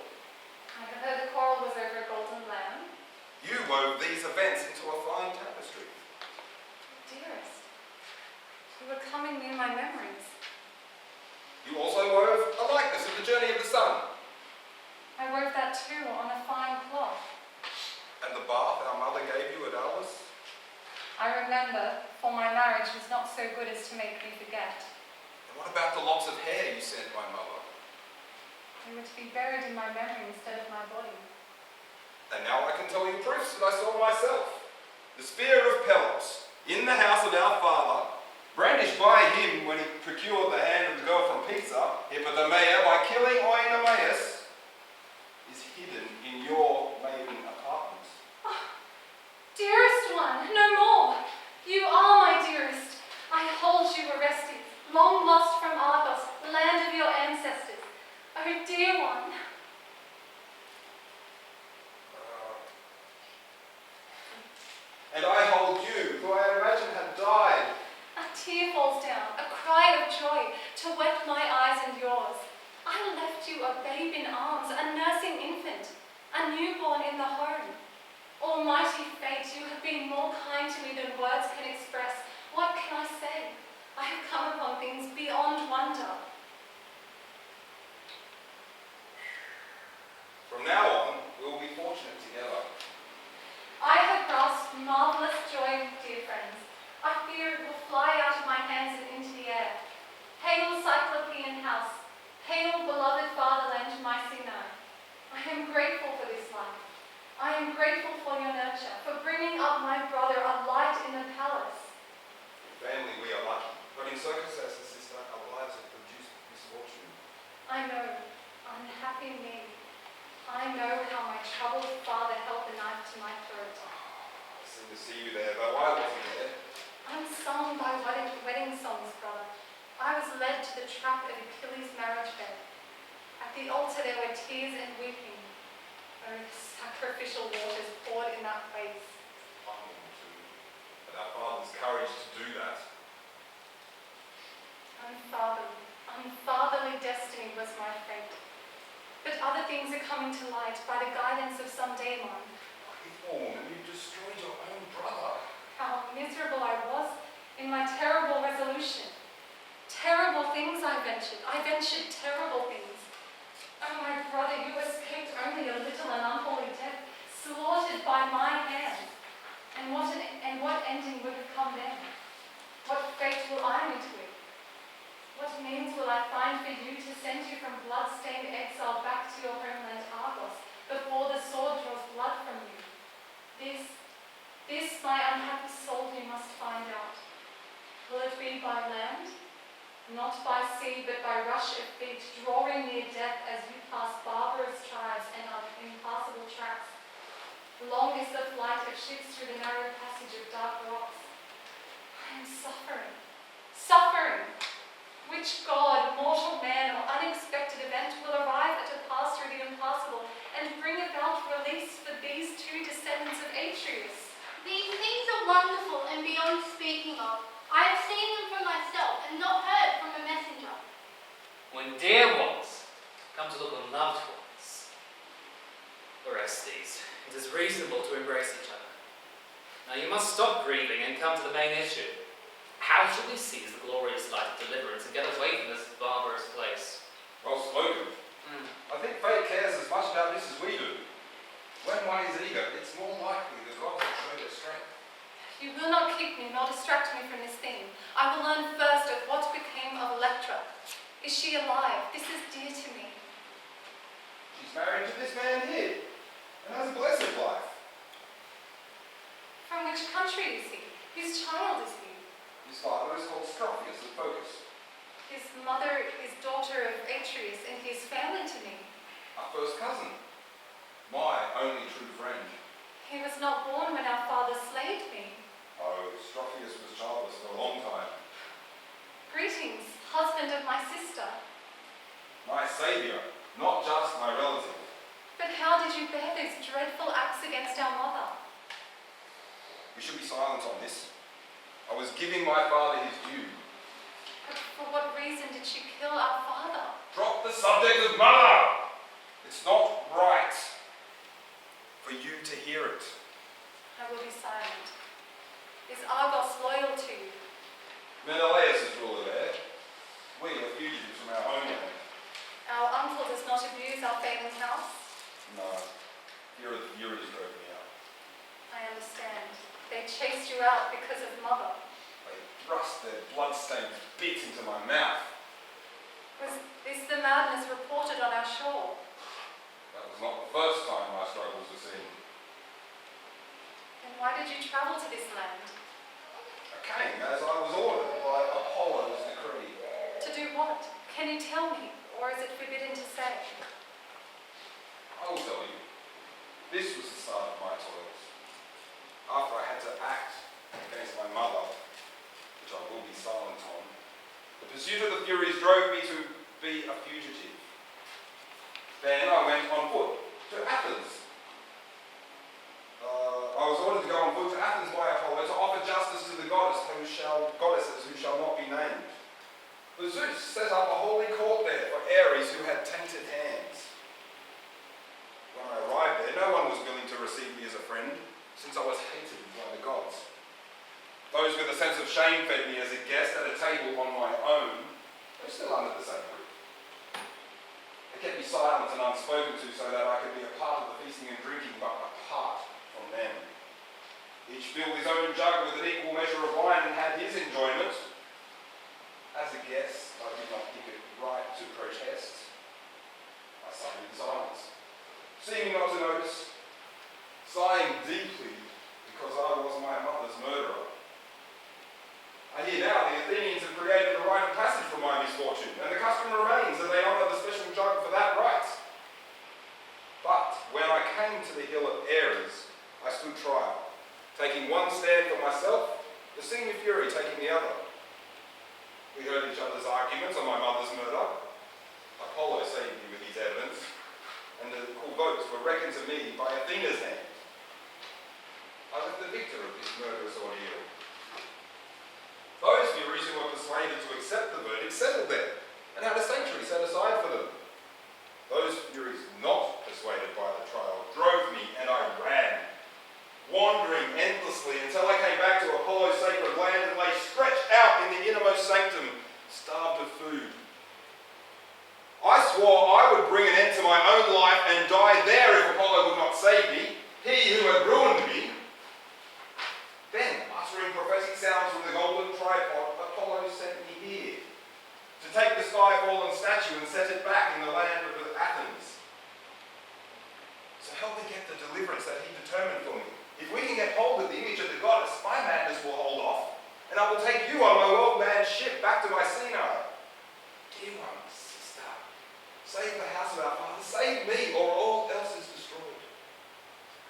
I have heard the quarrel was over a golden lamb. You wove these events into a fine tapestry. Dearest, you were coming near my memories. You also wove a likeness of the journey of the sun. I wove that too on a fine cloth. And the bath our mother gave you at Aulis. I remember, for my marriage was not so good as to make me forget. And what about the locks of hair you sent my mother? They were to be buried in my memory instead of my body. And now I can tell you proofs that I saw myself. The spear of Pelops, in the house of our father, brandished by him when he procured the hand of the girl from Pisa, Hippodamia, by killing Oenomaus, is hidden in your maiden apartments. Dearest one, no more. You are my dearest. I hold you, Orestes, long lost from Argos, the land of your ancestors. Oh, dear one. And I hold you, who I imagine had died. A tear falls down, a cry of joy, to wet my eyes and yours. I left you a babe in arms, a nursing infant, a newborn in the home. Almighty fate, you have been more kind to me than words can express. What can I say? I have come upon things beyond wonder. From now on, we will be fortunate together. I have grasped marvelous joy, dear friends. I fear it will fly out of my hands and into the air. Hail, Cyclopean house. Hail, beloved fatherland, my Sinai. I am grateful for this life. I am grateful for your nurture, for bringing up my brother a light in the palace. In family, we are lucky, but in circumstances, sister, our lives have produced misfortune. I know, unhappy me. I know how my troubled father held the knife to my throat. See, interesting to see you there, though I wasn't there. Unsung by wedding songs, brother, I was led to the trap of Achilles' marriage bed. At the altar there were tears and weeping. Oh, the sacrificial waters poured in that place. Humble too, but our father's courage to do that. Unfatherly destiny was my fate. But other things are coming to light by the guidance of some daemon. Faithful woman, you destroyed your own brother. How miserable I was in my terrible resolution. Terrible things I ventured. I ventured terrible things. Oh, my brother, you escaped only a little and unholy death, slaughtered by my hand. And what ending would have come then? What fate will I meet with? What means will I find for you to send you from blood-stained exile back to your homeland Argos before the sword draws blood from you? This, my unhappy soul, you must find out. Will it be by land? Not by sea, but by rush of feet, drawing near death as you pass barbarous tribes and on impassable tracks. Long is the flight of ships through the narrow passage of dark rocks. I am suffering. Which god, mortal man, or unexpected event will arrive to pass through the impassable and bring about release for these two descendants of Atreus? These things are wonderful and beyond speaking of. I have seen them for myself and not heard from a messenger. When dear ones come to look on loved ones, Orestes, it is reasonable to embrace each other. Now you must stop grieving and come to the main issue. How shall we seize the glorious light of deliverance and get away from this barbarous place? Well spoken. I think fate cares as much about this as we do. When one is eager, it's more likely the gods will show their strength. You will not keep me nor distract me from this theme. I will learn first of what became of Electra. Is she alive? This is dear to me. She's married to this man here, and has a blessed life. From which country is he? Whose child is he? His father is called Strophius of Phocis, His mother is daughter of Atreus, and he is family to me. our first cousin, my only true friend. He was not born when our father slayed me. Oh, Strophius was childless for a long time. Greetings, husband of my sister. My saviour, not just my relative. But how did you bear those dreadful acts against our mother? We should be silent on this. I was giving my father his due. But for what reason did she kill our father? Drop the subject of mother! It's not right for you to hear it. I will be silent. Is Argos loyal to you? Menelaus is ruler there. We are fugitives from our homeland. Our uncle does not abuse our family house? No, Euripides drove me out. I understand. They chased you out because of mother. They thrust their blood-stained bit into my mouth. Was this the madness reported on our shore? That was not the first time my struggles were seen. Then why did you travel to this land? I came as I was ordered by Apollo's decree. To do what? Can you tell me? Or is it forbidden to say? I will tell you. This was the start of my toils. After I had to act against my mother, which I will be silent on, the pursuit of the Furies drove me to be a fugitive. Then I went on foot to Athens. I was ordered to go on foot to Athens by Apollo to offer justice to the goddesses who shall not be named. But Zeus set up a holy court there for Ares who had tainted hands. When I arrived there, no one was willing to receive me as a friend, since I was hated by the gods. Those with a sense of shame fed me as a guest at a table on my own, though still under the same roof. They kept me silent and unspoken to so that I could be a part of the feasting and drinking, but apart from them. Each filled his own jug with an equal measure of wine and had his enjoyment. As a guest, I did not think it right to protest. I sat in silence, seeming not to notice, sighing deeply because I was my mother's murderer. I hear now the Athenians have created a rite of passage for my misfortune, and the custom remains that they honour the special jug for that rite. But when I came to the hill of Ares, I stood trial, taking one stand for myself, the senior fury taking the other. We heard each other's arguments on my mother's murder. Apollo saved me with his evidence, and the equal votes were reckoned to me by Athena's hand. I was the victor of this murderous ordeal. Those furies who were persuaded to accept the verdict settled them, and had a sanctuary set aside for them. Those furies not persuaded by the trial drove me, and I ran, wandering endlessly until I came back to Apollo's sacred land and lay stretched out in the innermost sanctum, starved of food. I swore I would bring an end to my own life and die there if Apollo would not save me, he who had ruined me. Then, uttering prophetic sounds from the golden tripod, Apollo sent me here, to take the sky-fallen statue and set it back in the land of Athens. So help me get the deliverance that he determined for me. If we can get hold of the image of the goddess, my madness will hold off, and I will take you on my well-manned ship back to Mycenae. Dear one, sister, save the house of our father, save me, or all else is destroyed.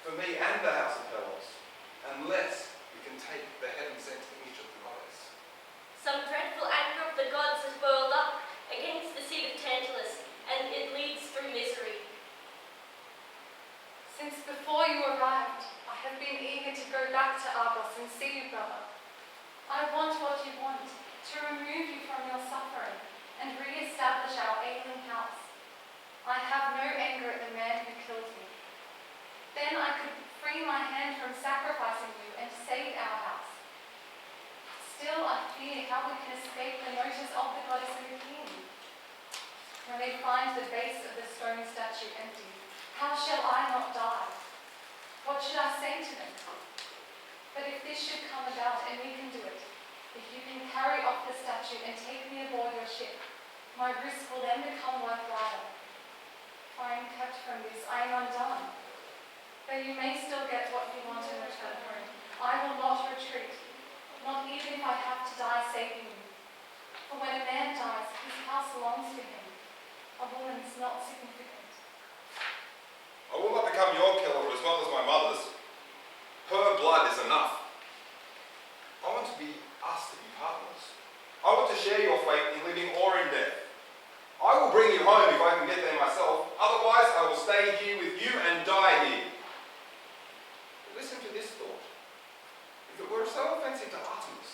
For me and the house of Pelos, unless we can take the heaven-sent image of the goddess. Some dreadful anger of the gods has boiled up against the seed of Tantalus, and it leads through misery. Since before you arrived, I have been eager to go back to Argos and see you, brother. I want what you want, to remove you from your suffering and re-establish our ailing house. I have no anger at the man who killed me. Then I could free my hand from sacrificing you and save our house. Still, I fear how we can escape the notice of the goddess and the king. When they find the base of the stone statue empty, how shall I not die? What should I say to them? But if this should come about, and we can do it, if you can carry off the statue and take me aboard your ship, my risk will then become worthwhile. If I am kept from this, I am undone. Though you may still get what you want in return home, I will not retreat, not even if I have to die saving you. For when a man dies, his house belongs to him. A woman's not significant. I will not become your killer as well as my mother's. Her blood is enough. I want us to be partners. I want to share your fate in living or in death. I will bring you home if I can get there myself. Otherwise, I will stay here with you and die here. But listen to this thought. If it were so offensive to Artemis,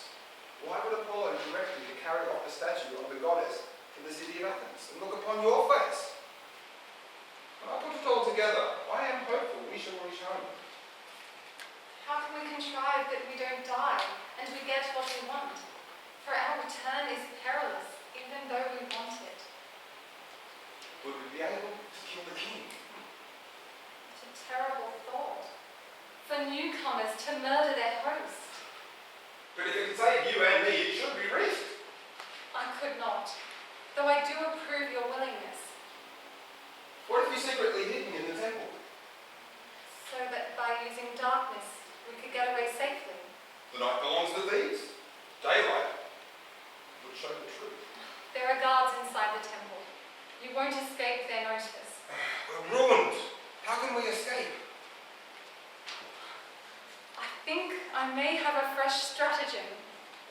why would Apollo direct you to carry off the statue of the goddess to the city of Athens and look upon your face? When I put it all together, I am hopeful we shall reach home. How can we contrive that we don't die and we get what we want? For our return is perilous, even though we want it. Would we be able to kill the king? It's a terrible thought. For newcomers to murder their host. But if it could save you and me, it should be risked. I could not, though I do approve your willingness, What if you secretly hid me in the temple? so that by using darkness we could get away safely. The night belongs to thieves. Daylight would show the truth. There are guards inside the temple. You won't escape their notice. We're ruined. How can we escape? I think I may have a fresh stratagem.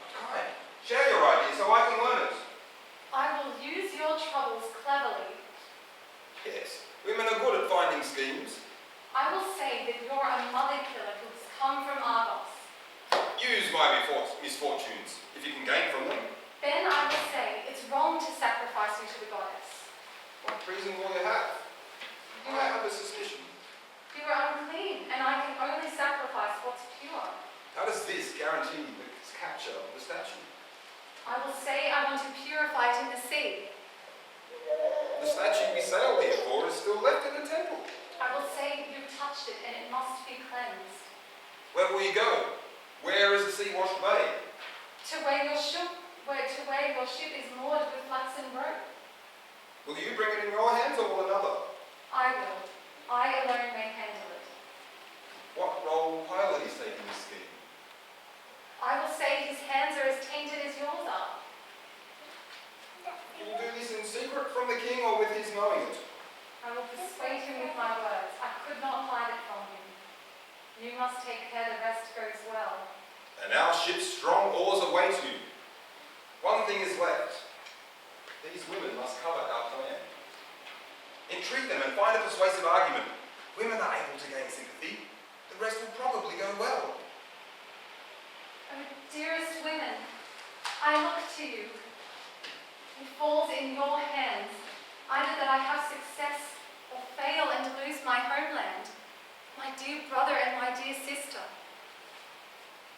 What kind? Share your idea so I can learn it. I will use your troubles cleverly. Yes, women are good at finding schemes. I will say that you're a mother killer who's come from Argos. Use my misfortunes, if you can gain from them. Then I will say it's wrong to sacrifice you to the goddess. What reason will you have? I have a suspicion. You are unclean, and I can only sacrifice what's pure. How does this guarantee the capture of the statue? I will say I want to purify it in the sea. The statue we sailed here for is still left in the temple. I will say you've touched it and it must be cleansed. Where will you go? Where is the sea-washed bay? To where your ship is moored with flaxen rope. Will you bring it in your hands or will another? I will. I alone may handle it. What role will Pylades take in this scheme? I will say his hands are as tainted as yours are. Will you do this in secret from the king or with his knowing it? I will persuade him with my words. I could not hide it from him. You must take care the rest goes well. And our ship's strong oars await you. One thing is left. These women must cover our plan. Entreat them and find a persuasive argument. Women are able to gain sympathy. The rest will probably go well. Oh, dearest women, I look to you. It falls in your hands, either that I have success or fail and lose my homeland, my dear brother and my dear sister.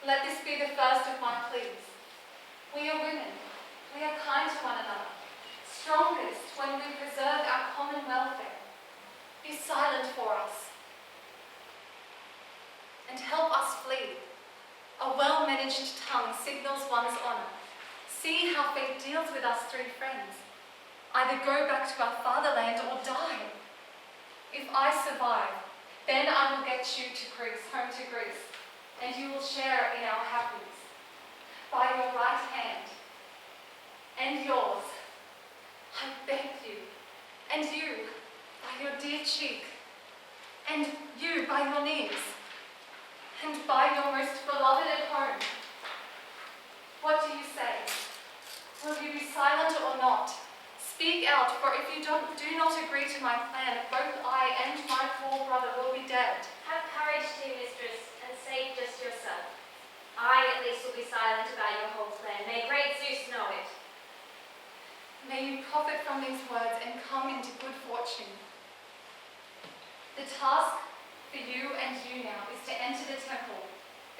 Let this be the first of my pleas. We are women. We are kind to one another, strongest when we preserve our common welfare. Be silent for us, and help us flee. A well-managed tongue signals one's honour. See how fate deals with us three friends. Either go back to our fatherland or die. If I survive, then I will get you to Greece, home to Greece, and you will share in our happiness. By your right hand, and yours, I beg you, and you, by your dear cheek, and you by your knees, and by your most beloved at home. What do you say? Will you be silent or not? Speak out, for if you do not agree to my plan, both I and my poor brother will be dead. Have courage, dear mistress, and save just yourself. I at least will be silent about your whole plan. May great Zeus know it. May you profit from these words and come into good fortune. The task for you and you now is to enter the temple.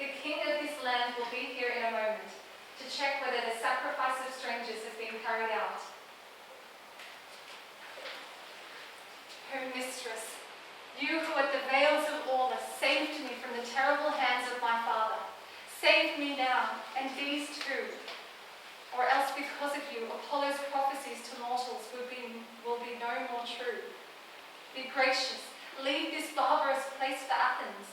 The king of this land will be here in a moment to check whether the sacrifice of strangers has been carried out. O mistress, you who at the veils of Aulus saved me from the terrible hands of my father, save me now, and these too. Or else because of you, Apollo's prophecies to mortals will be no more true. Be gracious, leave this barbarous place for Athens.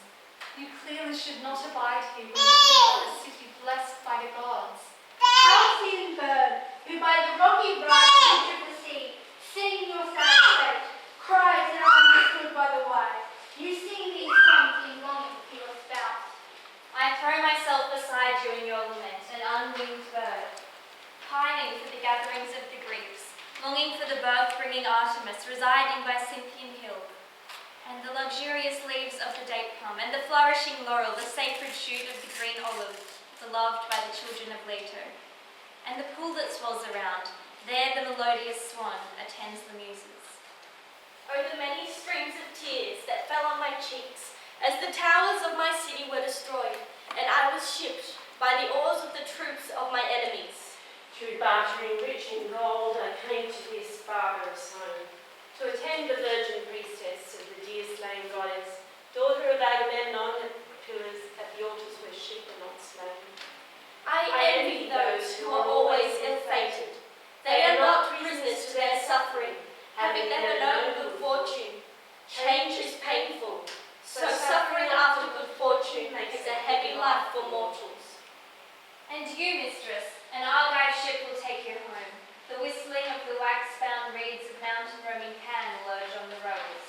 You clearly should not abide here when you are a city blessed by the gods. Halcyon bird, who by the rocky right edge of the sea, sing your sad fate, cries that are understood by the wise. You sing these songs in longing for your spouse. I throw myself beside you in your lament, an unwinged bird, pining for the gatherings of the Greeks, longing for the birth-bringing Artemis residing by Cynthian hill, and the luxurious leaves of the date palm, and the flourishing laurel, the sacred shoot of the green olive, beloved by the children of Leto, and the pool that swells around, there the melodious swan attends the muses. Oh, the many streams of tears that fell on my cheeks as the towers of my city were destroyed, and I was shipped by the oars of the troops of my enemies. Through bartering rich in gold, I came to this barbarous home, to attend the virgin priestess of the dear slain goddess, daughter of Agamemnon, at pillars at the altars where sheep are not slain. I envy those who are always ill-fated. They are not prisoners to their suffering, having never known good fortune. Change is painful, so suffering after good fortune makes a heavy life for mortals. And you, mistress, an Argive ship will take you home. The whistling of the wax-bound reeds of mountain-roaming Pan will urge on the rowers.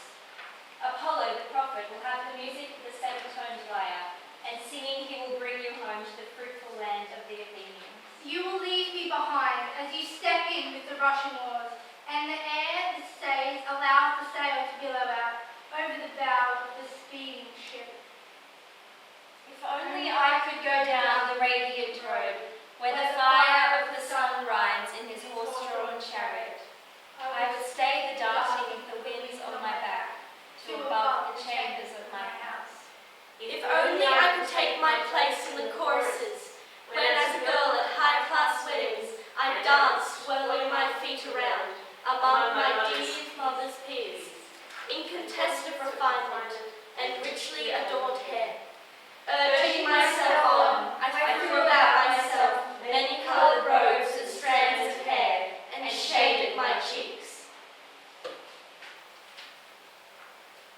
Apollo, the prophet, will have the music of the seven-toned lyre, and singing he will bring you home to the fruitful land of the Athenians. You will leave me behind as you step in with the rushing oars, and the air that stays allows the sail to billow out over the bow of the speeding ship. If only I could go down the radiant road, where the fire of the sun rides in his horse-drawn chariot. I would stay the darting of the winds on my back, to above the chambers of my house. If only I could take my place in the choruses, when as a girl at high-class weddings I danced, whirling my feet around, among my dear mother's peers, in contest of refinement and richly adorned hair. Urging myself on, I threw about myself many-coloured robes and strands of hair, and shaded my cheeks.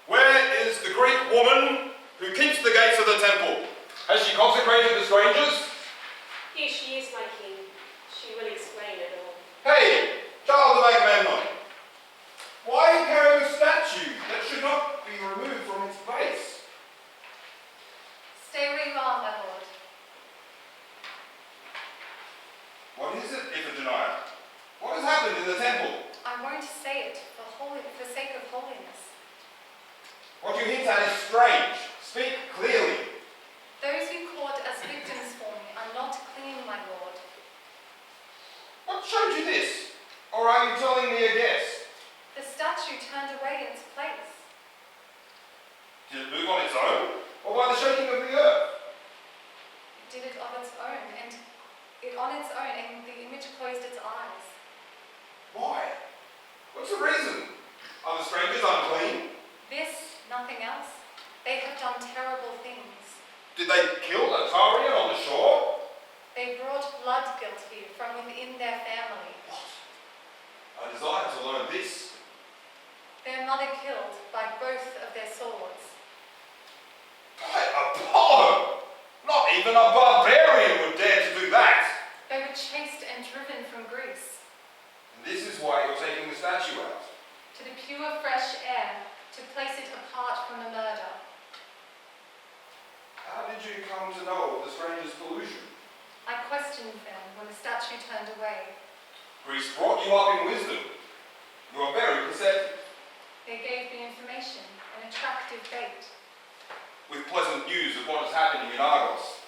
Where is the Greek woman who keeps the gates of the temple? Has she consecrated the strangers? Here she is, my king. She will explain it all. What is it, Iphigenia? What has happened in the temple? I won't say it for sake of holiness. What you hint at is strange. Speak clearly. Those you caught as victims for me are not clean, my lord. What showed you this? Or are you telling me a guess? The statue turned away into place. Did it move on its own? Or by the shaking of the earth? It did it of its own, and the image closed its eyes. Why? What's the reason? Are the strangers unclean? This, nothing else. They have done terrible things. Did they kill a Taurian on the shore? They brought blood guilt here from within their family. What? I desire to learn this. Their mother killed by both of their swords. By Apollo! Not even a barbarian would dare to do that! They were chased and driven from Greece And this is why you're taking the statue out. to the pure, fresh air to place it apart from the murder. How did you come to know of the stranger's pollution? I questioned them when the statue turned away. Greece brought you up in wisdom. You are very perceptive. They gave me information, an attractive bait, With pleasant news of what is happening in Argos.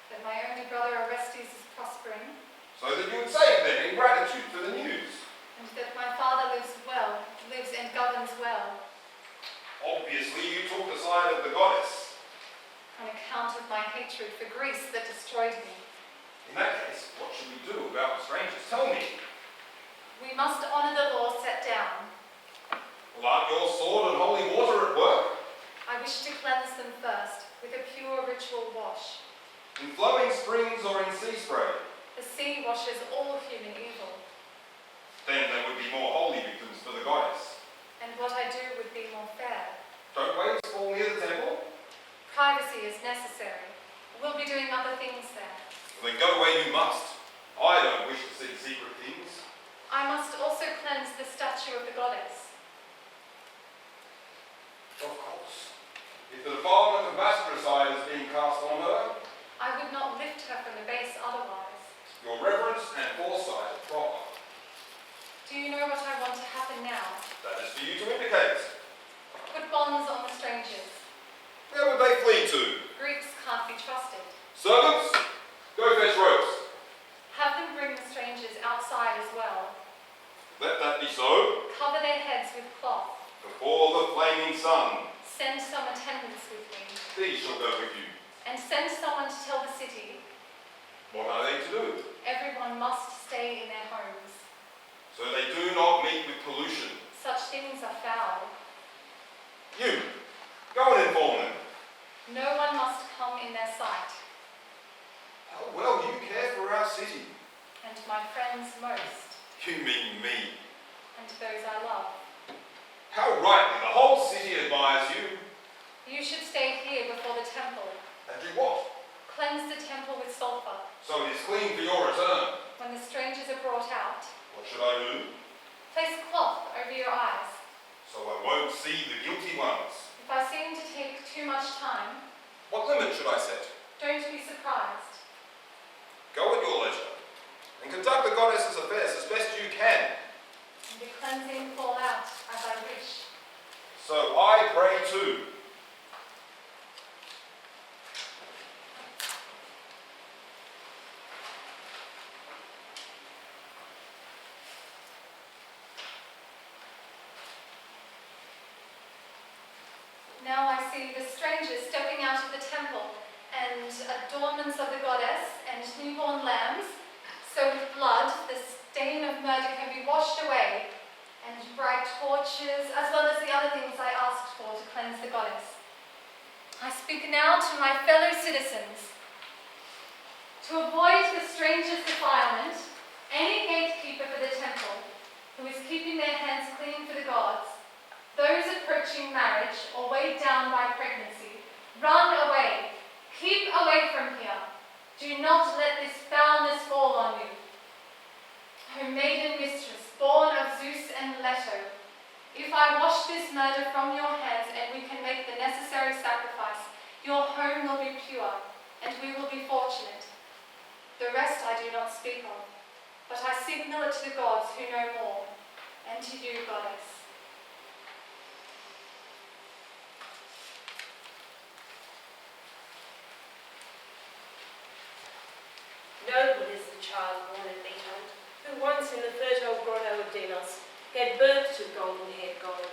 that my only brother Orestes is prospering, So that you would save them in gratitude for the news. and that my father lives and governs well, Obviously you took the side of the goddess. on account of my hatred for Greece that destroyed me. In that case, what should we do about the strangers? Tell me. We must honor the law set down. Well, aren't your sword and holy water at work? I wish to cleanse them first with a pure ritual wash. In flowing springs or in sea spray? The sea washes all human evil, Then they would be more holy victims for the goddess. and what I do would be more fair. Don't waves fall near the temple? Privacy is necessary. We'll be doing other things there. Well, then go where you must. I don't wish to see secret things. I must also cleanse the statue of the goddess. Of course. If the defilement of matricide is being cast on her, I would not lift her from the base otherwise. your reverence and foresight are proper. Do you know what I want to happen now? That is for you to indicate. Put bonds on the strangers. Where would they flee to? Greeks can't be trusted. Servants, go fetch ropes. Have them bring the strangers outside as well. Let that be so. Cover their heads with cloth. Before the flaming sun, Send some attendants with me. these shall go with you. And send someone to tell the city What are they to do? everyone must stay in their homes. So they do not meet with pollution. Such things are foul. You, go and inform them. No one must come in their sight. How well you care for our city. And my friends most. You mean me. And those I love. How rightly the whole city admires you. You should stay here before the temple. And do what? Cleanse the temple with sulfur. So it is clean for your return. When the strangers are brought out, What should I do? place cloth over your eyes. So I won't see the guilty ones. If I seem to take too much time, What limit should I set? don't be surprised. Go at your leisure. And conduct the goddess's affairs as best you can. And the cleansing fall out as I wish. So I pray too. Now I see the strangers stepping out of the temple, and adornments of the goddess, and newborn lambs. So with blood, the stain of murder can be washed away, and bright torches, as well as the other things I asked for to cleanse the goddess. I speak now to my fellow citizens. To avoid the stranger's defilement, any gatekeeper for the temple, who is keeping their hands clean for the gods, those approaching marriage or weighed down by pregnancy, run away. Keep away from here. Do not let this foulness fall on you. O maiden mistress, born of Zeus and Leto, if I wash this murder from your hands and we can make the necessary sacrifice, your home will be pure and we will be fortunate. The rest I do not speak of, but I signal it to the gods who know more, and to you, goddess. Noble is the child born in Leto, who once in the fertile grotto of Delos gave birth to golden-haired god.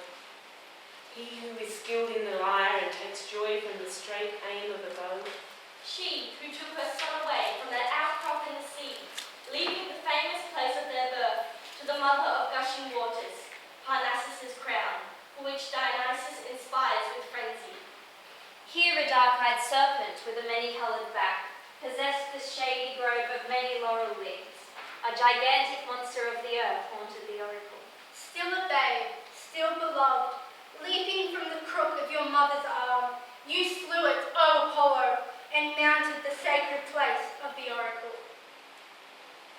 He who is skilled in the lyre and takes joy from the straight aim of a bow. She who took her son away from that outcrop in the sea, leaving the famous place of their birth to the mother of gushing waters, Parnassus's crown, for which Dionysus inspires with frenzy. Here a dark-eyed serpent with a many-coloured back possessed the shady grove of many laurel leaves. A gigantic monster of the earth haunted the oracle. Still a babe, still beloved, leaping from the crook of your mother's arm, you slew it, O Apollo, and mounted the sacred place of the oracle.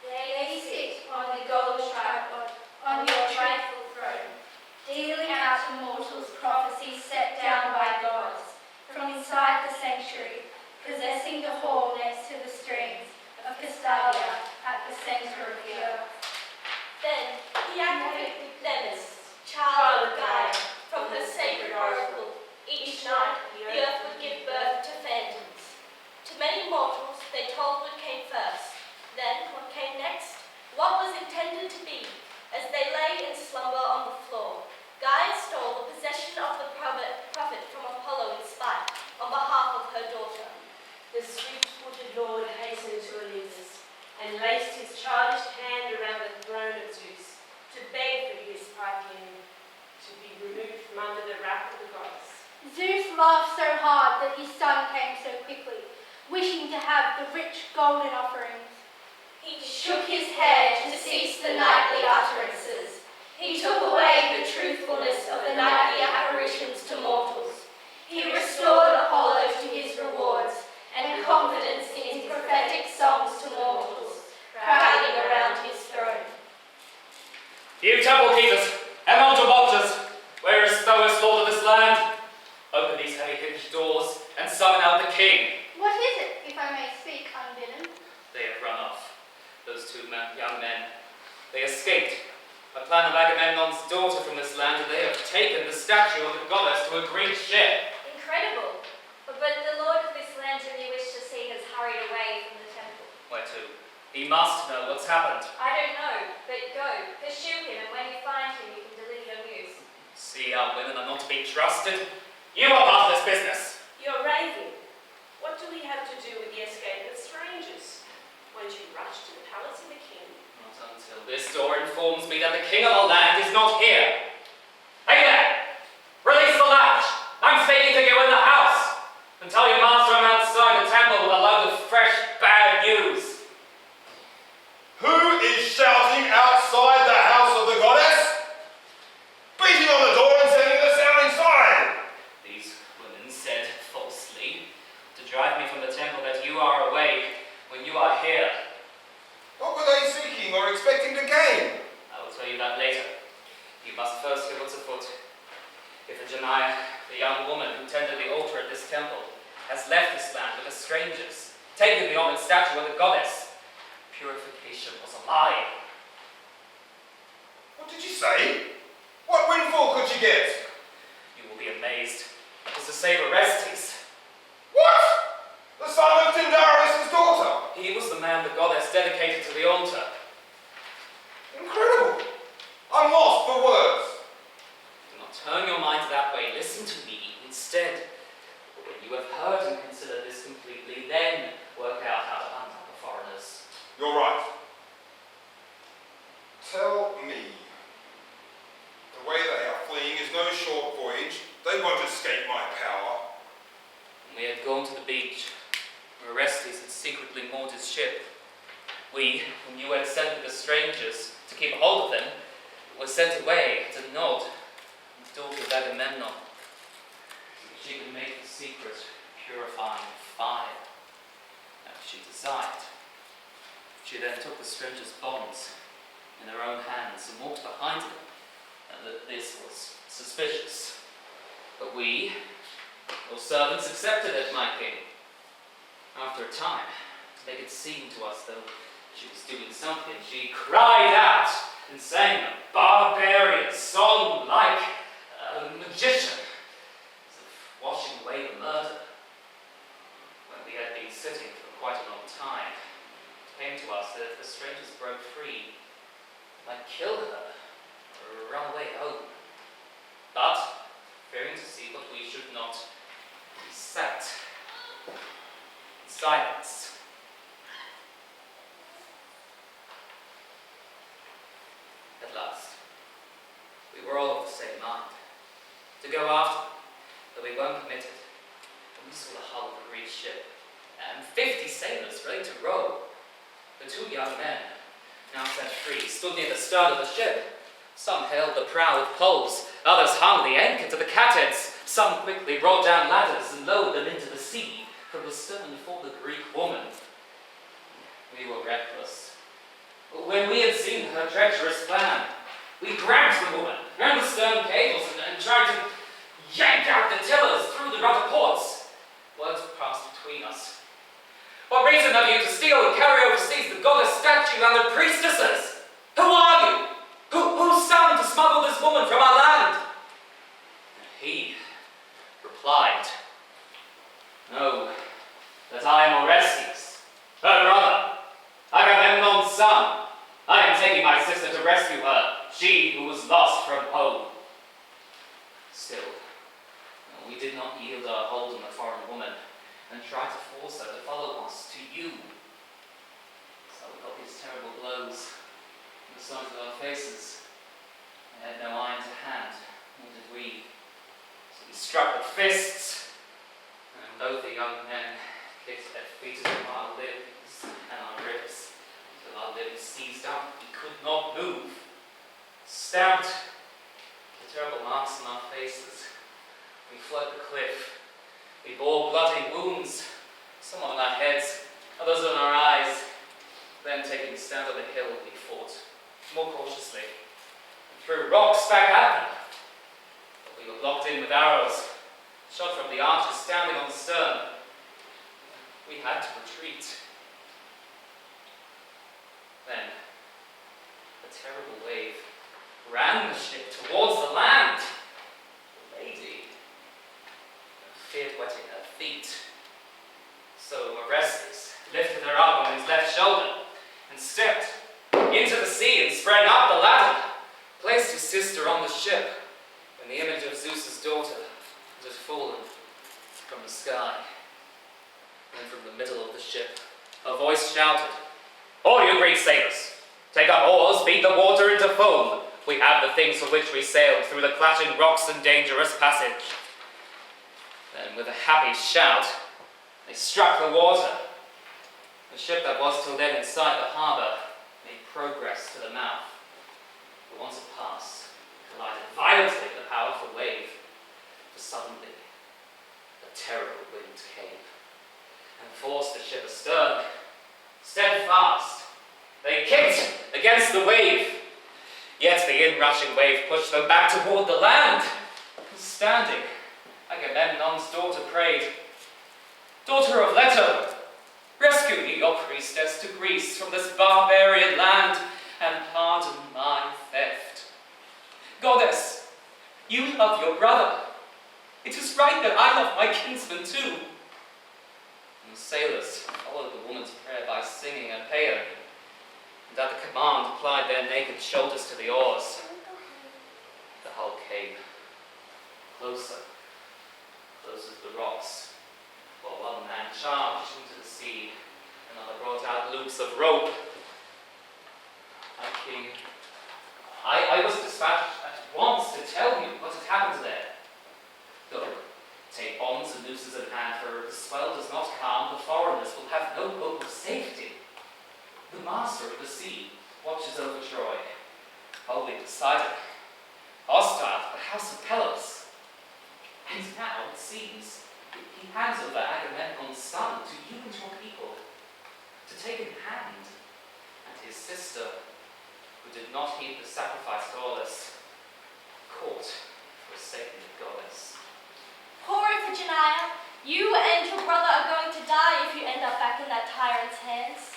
There you sit on the gold tripod, on your rightful throne, dealing out to mortals prophecies set down by gods, from inside the sanctuary, possessing the hall next to the streams of Castalia at the centre of the earth. Then he activated Themis, child of Gaia, from her sacred oracle. Each night the earth would give birth to phantoms. To many mortals they told what came first, then what came next, what was intended to be. As they lay in slumber on the floor, Gaia stole the possession of the prophet from Apollo in spite, on behalf of her daughter. The swift-footed Lord hastened to Olympus and laced his childish hand around the throne of Zeus to beg for his Iphigenia to be removed from under the wrap of the goddess. Zeus laughed so hard that his son came so quickly, wishing to have the rich golden offerings. He shook his head to cease the nightly utterances. He took away the truthfulness of the nightly apparitions to mortals. He restored Apollo to his rewards and confidence in his prophetic songs to mortals, crowding around his throne. You temple keepers and mountain watchers, whereas those lord of this land, open these heavy hinged doors and summon out the king. What is it, if I may speak unbidden? They have run off, those two young men. They escaped by plan of Agamemnon's daughter from this land, and they have taken the statue of the goddess to a Greek ship. Incredible. But the lord of this land whom you wish to see has hurried away from the temple. Where to? He must know what's happened. I don't know, but go, pursue him, and when you find him, you can deliver your news. See how women are not to be trusted? You are part of this business. You're raving. What do we have to do with the escape of strangers? Won't you rush to the palace of the king? Not until this door informs me that the king of our land is not here. Hey there! Release the latch! I'm speaking to you in the house! And tell your master I'm outside the temple with a load of fresh, bad news. Who is shouting outside the house of the goddess? Beating on the door and sending the sound inside! These women said falsely to drive me from the temple that you are away when you are here. What were they seeking or expecting to gain? I will tell you that later. You must first hear what's afoot. Iphigenia, the young woman who tended the altar at this temple, has left this land with the strangers, taking the honored statue of the goddess. Purification was a lie. What did you say? What windfall could you get? You will be amazed. It was to save Orestes. What? The son of Tyndareus' daughter? He was the man the goddess dedicated to the altar. Incredible. I'm lost for words. Do not turn your mind that way. Listen to me instead. When you have heard and considered this completely, then work out how to hunt up the foreigners. You're right. Tell me. The way they are fleeing is no short voyage. They won't escape my power. When we had gone to the beach, where Orestes had secretly moored his ship, we, whom you had sent with the strangers to keep a hold of them, were sent away to Nod, the daughter of Agamemnon. She could make the secret purifying fire, as she desired. She then took the strangers' bonds in her own hands and walked behind them, and that this was suspicious. But we, your servants, accepted it, my king. After a time, to make it seem to us though she was doing something, she cried out and sang a barbarian song like a magician, as if washing away the murder. When we had been sitting for quite a long time, it came to us that if the strangers broke free, we might kill her or run away home. But, fearing to see what we should not, we sat in silence. At last, we were all of the same mind, to go after them, but we weren't permitted. And we saw the hull of a Greek ship, and 50 sailors ready to row. The 2 young men, now set free, stood near the stern of the ship. Some held the prow with poles, others hung the anchor to the catheads. Some quickly brought down ladders and lowered them into the sea from the stern for the Greek woman. We were reckless. When we had seen her treacherous plan, we grabbed the woman round the stern cables and tried to yank out the tillers through the rudder ports. Words passed between us. What reason have you to steal and carry overseas the goddess statue and the priestesses? Who are you? Whose son to smuggle this woman from our land? And he replied, "Know that I am Orestes, her brother, Agamemnon's son. I am taking my sister to rescue her, she who was lost from home." Still, we did not yield our hold on the foreign woman and tried to force her to follow us to you. So we got these terrible blows in the sides of our faces. We had no iron to hand, nor did we. So we struck with fists, and both the young men kicked their feet into our limbs and our ribs, until our limbs seized up, we could not move. Stabbed, the terrible marks on our faces, we fled the cliff. We bore bloody wounds, some on our heads, others on our eyes. Then, taking a stand on the hill, we fought, more cautiously, and threw rocks back at them. But we were locked in with arrows, shot from the archers standing on the stern. We had to retreat. Then, a terrible wave ran the ship towards the land. The lady feared wetting her feet. So Orestes lifted her up on his left shoulder and stepped into the sea and sprang up the ladder, placed his sister on the ship, when the image of Zeus's daughter had fallen from the sky. And from the middle of the ship, a voice shouted, "All you Greek sailors, take up oars, beat the water into foam. We have the things for which we sailed through the clashing rocks and dangerous passage." Then, with a happy shout, they struck the water. The ship that was till then inside the harbour made progress to the mouth. But once it passed, it collided violently with a powerful wave. For suddenly, a terrible wind came and forced the ship astern. Steadfast, they kicked against the wave. Yet the inrushing wave pushed them back toward the land. Standing, Agamemnon's daughter prayed, "Daughter of Leto, rescue me, your priestess, to Greece from this barbarian land, and pardon my theft. Goddess, you love your brother. It is right that I love my kinsman too." And the sailors followed the woman's prayer by singing a paean, and at the command applied their naked shoulders to the oars. The hull came closer, closer to the rocks, while one man charged into the sea, another brought out loops of rope. My king, I was dispatched at once to tell you what had happened there. Go, take bonds and nooses in hand, for if the swell does not calm, the foreigners will have no hope of safety. The master of the sea watches over Troy, wholly decided, hostile to the house of Pelops. And now, it seems, he hands over Agamemnon's son to you and your people, to take in hand, and his sister, who did not heed the sacrifice lawless, caught, forsaken the goddess. Poor Iphigenia, You and your brother are going to die if you end up back in that tyrant's hands.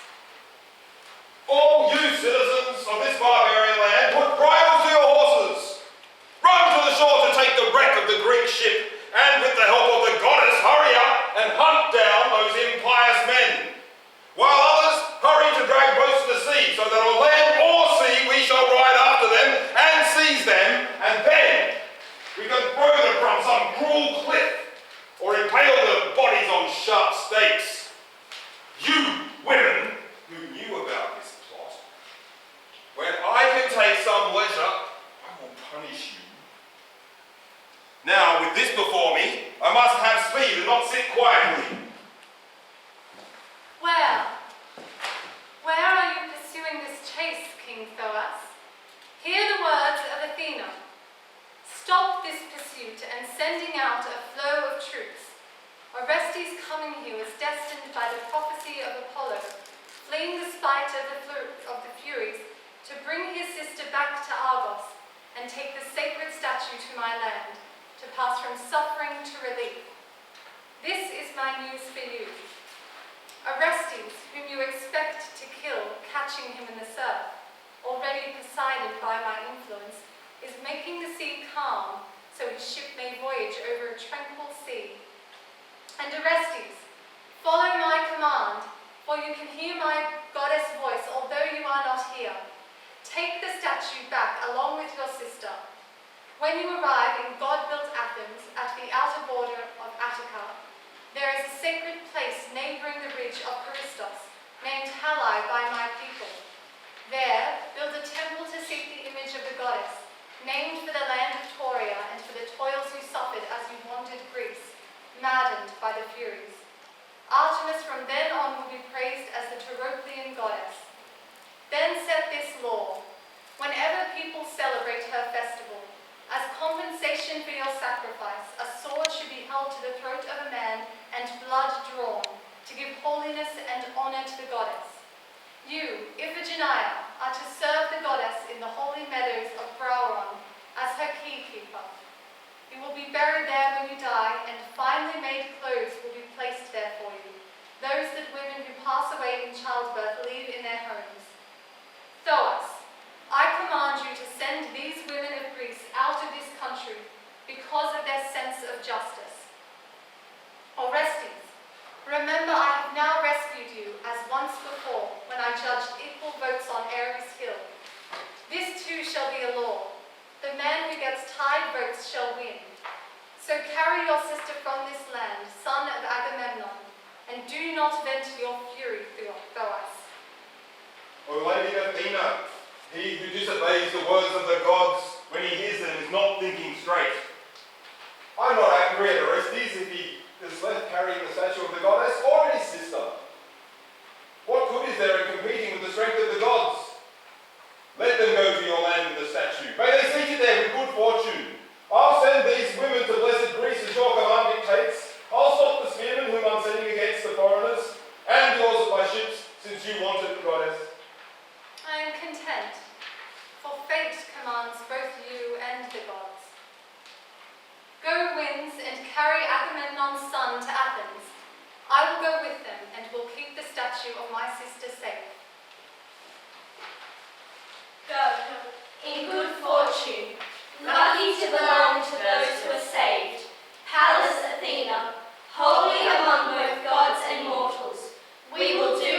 All you citizens of this barbarian land, put bridles to your horses. Run to the shore to take the wreck of the Greek ship, and with the help of the goddess, hurry up and hunt down those impious men. While others hurry to drag boats to the sea, so that on land or sea we shall ride after them and seize them, and then we can throw them from some cruel cliff, or impale their bodies on sharp stakes. You women who knew about this plot, when I can take some leisure, I will punish you. Now, with this before me, I must have speed and not sit quietly. Where are you pursuing this chase, King Thoas? Hear the words of Athena. Stop this pursuit and sending out a flow of troops. Orestes coming here was destined by the prophecy of Apollo, fleeing the spite of the Furies, to bring his sister back to Argos and take the sacred statue to my land, to pass from suffering to relief. This is my news for you. Orestes, whom you expect to kill, catching him in the surf, already Poseidon by my influence, is making the sea calm so his ship may voyage over a tranquil sea. And Orestes, follow my command, for you can hear my goddess voice, although you are not here. Take the statue back along with your sister. When you arrive in God-built Athens, at the outer border of Attica, there is a sacred place neighboring the ridge of Charistos, named Halai by my people. There, build a temple to seek the image of the goddess, named for the land of Tauria and for the toils you suffered as you wandered Greece, maddened by the Furies. Artemis from then on will be praised as the Tauropian goddess. Then set this law: whenever people celebrate her festival, as compensation for your sacrifice, a sword should be held to the throat of a man and blood drawn, to give holiness and honor to the goddess. You, Iphigenia, are to serve the goddess in the holy meadows of Brauron as her key-keeper. You will be buried there when you die, and finely made clothes will be placed there for you, those that women who pass away in childbirth leave in their homes. Thoas, I command you to send these women of Greece out of this country because of their sense of justice. Orestes, remember I have now rescued you as once before when I judged equal votes on Ares' hill. This too shall be a law. The man who gets tied votes shall win. So carry your sister from this land, son of Agamemnon, and do not vent your fury, Thoas. O Lady Athena, he who disobeys the words of the gods when he hears them is not thinking straight. I'm not angry at Orestes if he is left carrying the statue of the goddess or his sister. What good is there in competing with the strength of the gods? Let them go to your land with the statue. May they seek it there with good fortune. I'll send these women to blessed Greece as your command dictates. I'll stop the spearmen whom I'm sending against the foreigners, and yours of my ships, since you wanted the goddess. I am content, for fate commands both you and the gods. Go, winds, and carry Agamemnon's son to Athens. I will go with them, and will keep the statue of my sister safe. Go, in good fortune, lucky to belong to those who are saved. Pallas Athena, holy among both gods and mortals, we will do